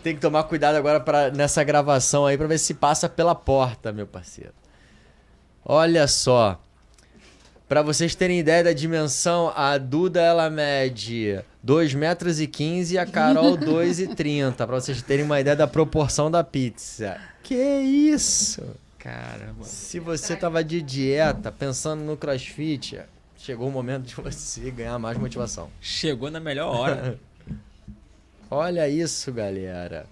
Tem que tomar cuidado agora nessa gravação aí pra ver se passa pela porta, meu parceiro. Olha só. Pra vocês terem ideia da dimensão, a Duda ela mede 2,15 metros e a Carol 2,30. Pra vocês terem uma ideia da proporção da pizza. Que isso? Caramba. Se você tava de dieta, pensando no CrossFit, chegou o momento de você ganhar mais motivação. Chegou na melhor hora. Olha isso, galera.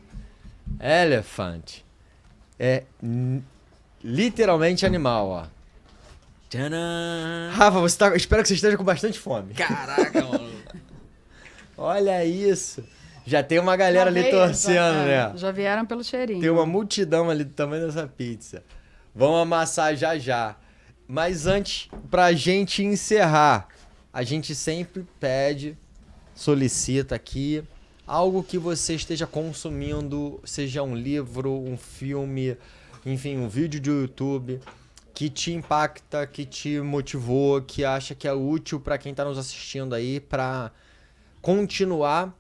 Elephant. É literalmente animal, ó. Tcharam! Rafa, espero que você esteja com bastante fome. Caraca, mano. Olha isso. Já tem uma galera ali torcendo, né? Já vieram pelo cheirinho. Tem uma multidão ali do tamanho dessa pizza. Vamos amassar já já. Mas antes, pra gente encerrar, a gente sempre pede, solicita aqui, algo que você esteja consumindo, seja um livro, um filme, enfim, um vídeo de YouTube, que te impacta, que te motivou, que acha que é útil para quem está nos assistindo aí, para continuar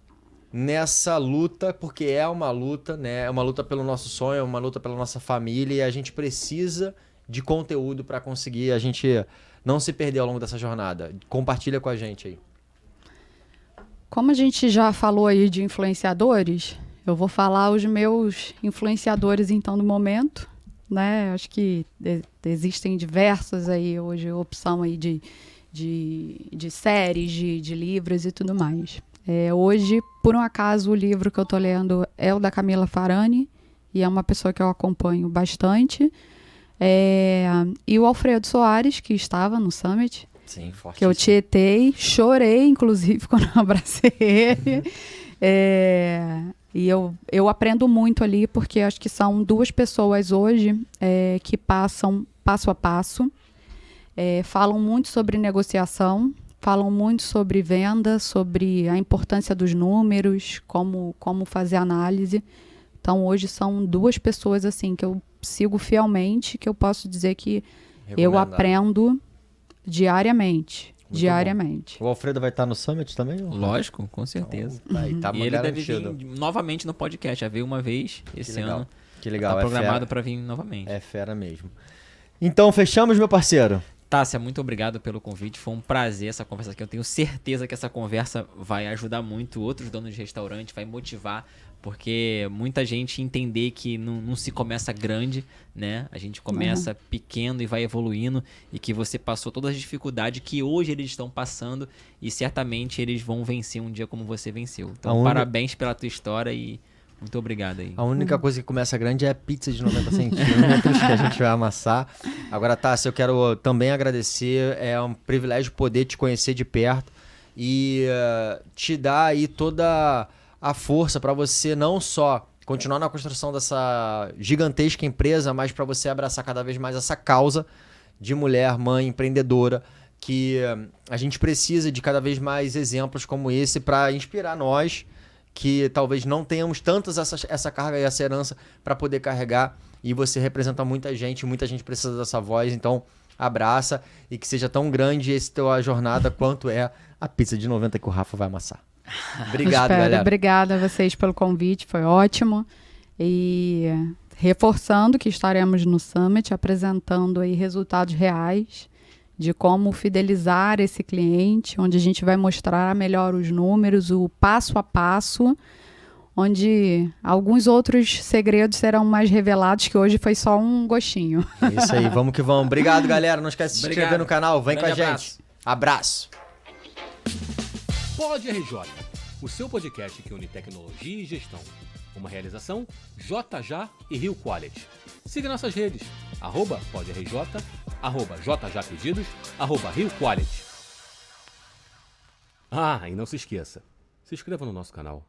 nessa luta, porque é uma luta, né? É uma luta pelo nosso sonho, é uma luta pela nossa família e a gente precisa de conteúdo para conseguir a gente não se perder ao longo dessa jornada. Compartilha com a gente aí. Como a gente já falou aí de influenciadores, eu vou falar os meus influenciadores então do momento, né? Acho que existem diversas aí hoje, opção aí de séries, de livros e tudo mais. Hoje, por um acaso, o livro que eu tô lendo é o da Camila Farani, e é uma pessoa que eu acompanho bastante. E o Alfredo Soares, que estava no Summit, Sim, forte. que eu tietei, chorei, inclusive, quando eu abracei ele. E eu aprendo muito ali, porque acho que são duas pessoas hoje que passam passo a passo, falam muito sobre negociação, falam muito sobre venda, sobre a importância dos números, como fazer análise. Então, hoje são duas pessoas assim que eu sigo fielmente, que eu posso dizer que eu aprendo diariamente. Muito diariamente. O Alfredo vai estar no Summit também? Ou? Lógico, com certeza. Então, aí tá E ele deve garantido. vir novamente no podcast. Já veio uma vez esse ano. Que legal. Tá é programado fera. para vir novamente. É fera mesmo. Então, fechamos, meu parceiro. Tássia, muito obrigado pelo convite. Foi um prazer essa conversa aqui. Eu tenho certeza que essa conversa vai ajudar muito outros donos de restaurante, vai motivar, porque muita gente entender que não se começa grande, né? A gente começa pequeno e vai evoluindo, e que você passou todas as dificuldades que hoje eles estão passando e certamente eles vão vencer um dia como você venceu. Então, parabéns pela tua história e muito obrigado aí. A única coisa que começa grande é a pizza de 90 centímetros que a gente vai amassar. Agora, Tássia, eu quero também agradecer. É um privilégio poder te conhecer de perto e te dar aí toda a força para você não só continuar na construção dessa gigantesca empresa, mas para você abraçar cada vez mais essa causa de mulher, mãe, empreendedora, que a gente precisa de cada vez mais exemplos como esse para inspirar nós, que talvez não tenhamos tantas essa carga e essa herança para poder carregar, e você representa muita gente precisa dessa voz, então abraça e que seja tão grande essa tua jornada quanto é a pizza de 90 que o Rafa vai amassar. Obrigado, galera. Obrigada a vocês pelo convite, foi ótimo. E reforçando que estaremos no Summit apresentando aí resultados reais de como fidelizar esse cliente, onde a gente vai mostrar melhor os números, o passo a passo, onde alguns outros segredos serão mais revelados, que hoje foi só um gostinho. É isso aí, vamos que vamos. Obrigado, galera. Não esquece de se inscrever no canal. Vem com a gente. Abraço. Pod RJ, o seu podcast que une tecnologia e gestão. Uma realização JJ e Rio Quality. Siga nossas redes, @PodRJ, @JJPedidos, @Rio Quality. Ah, e não se esqueça, se inscreva no nosso canal.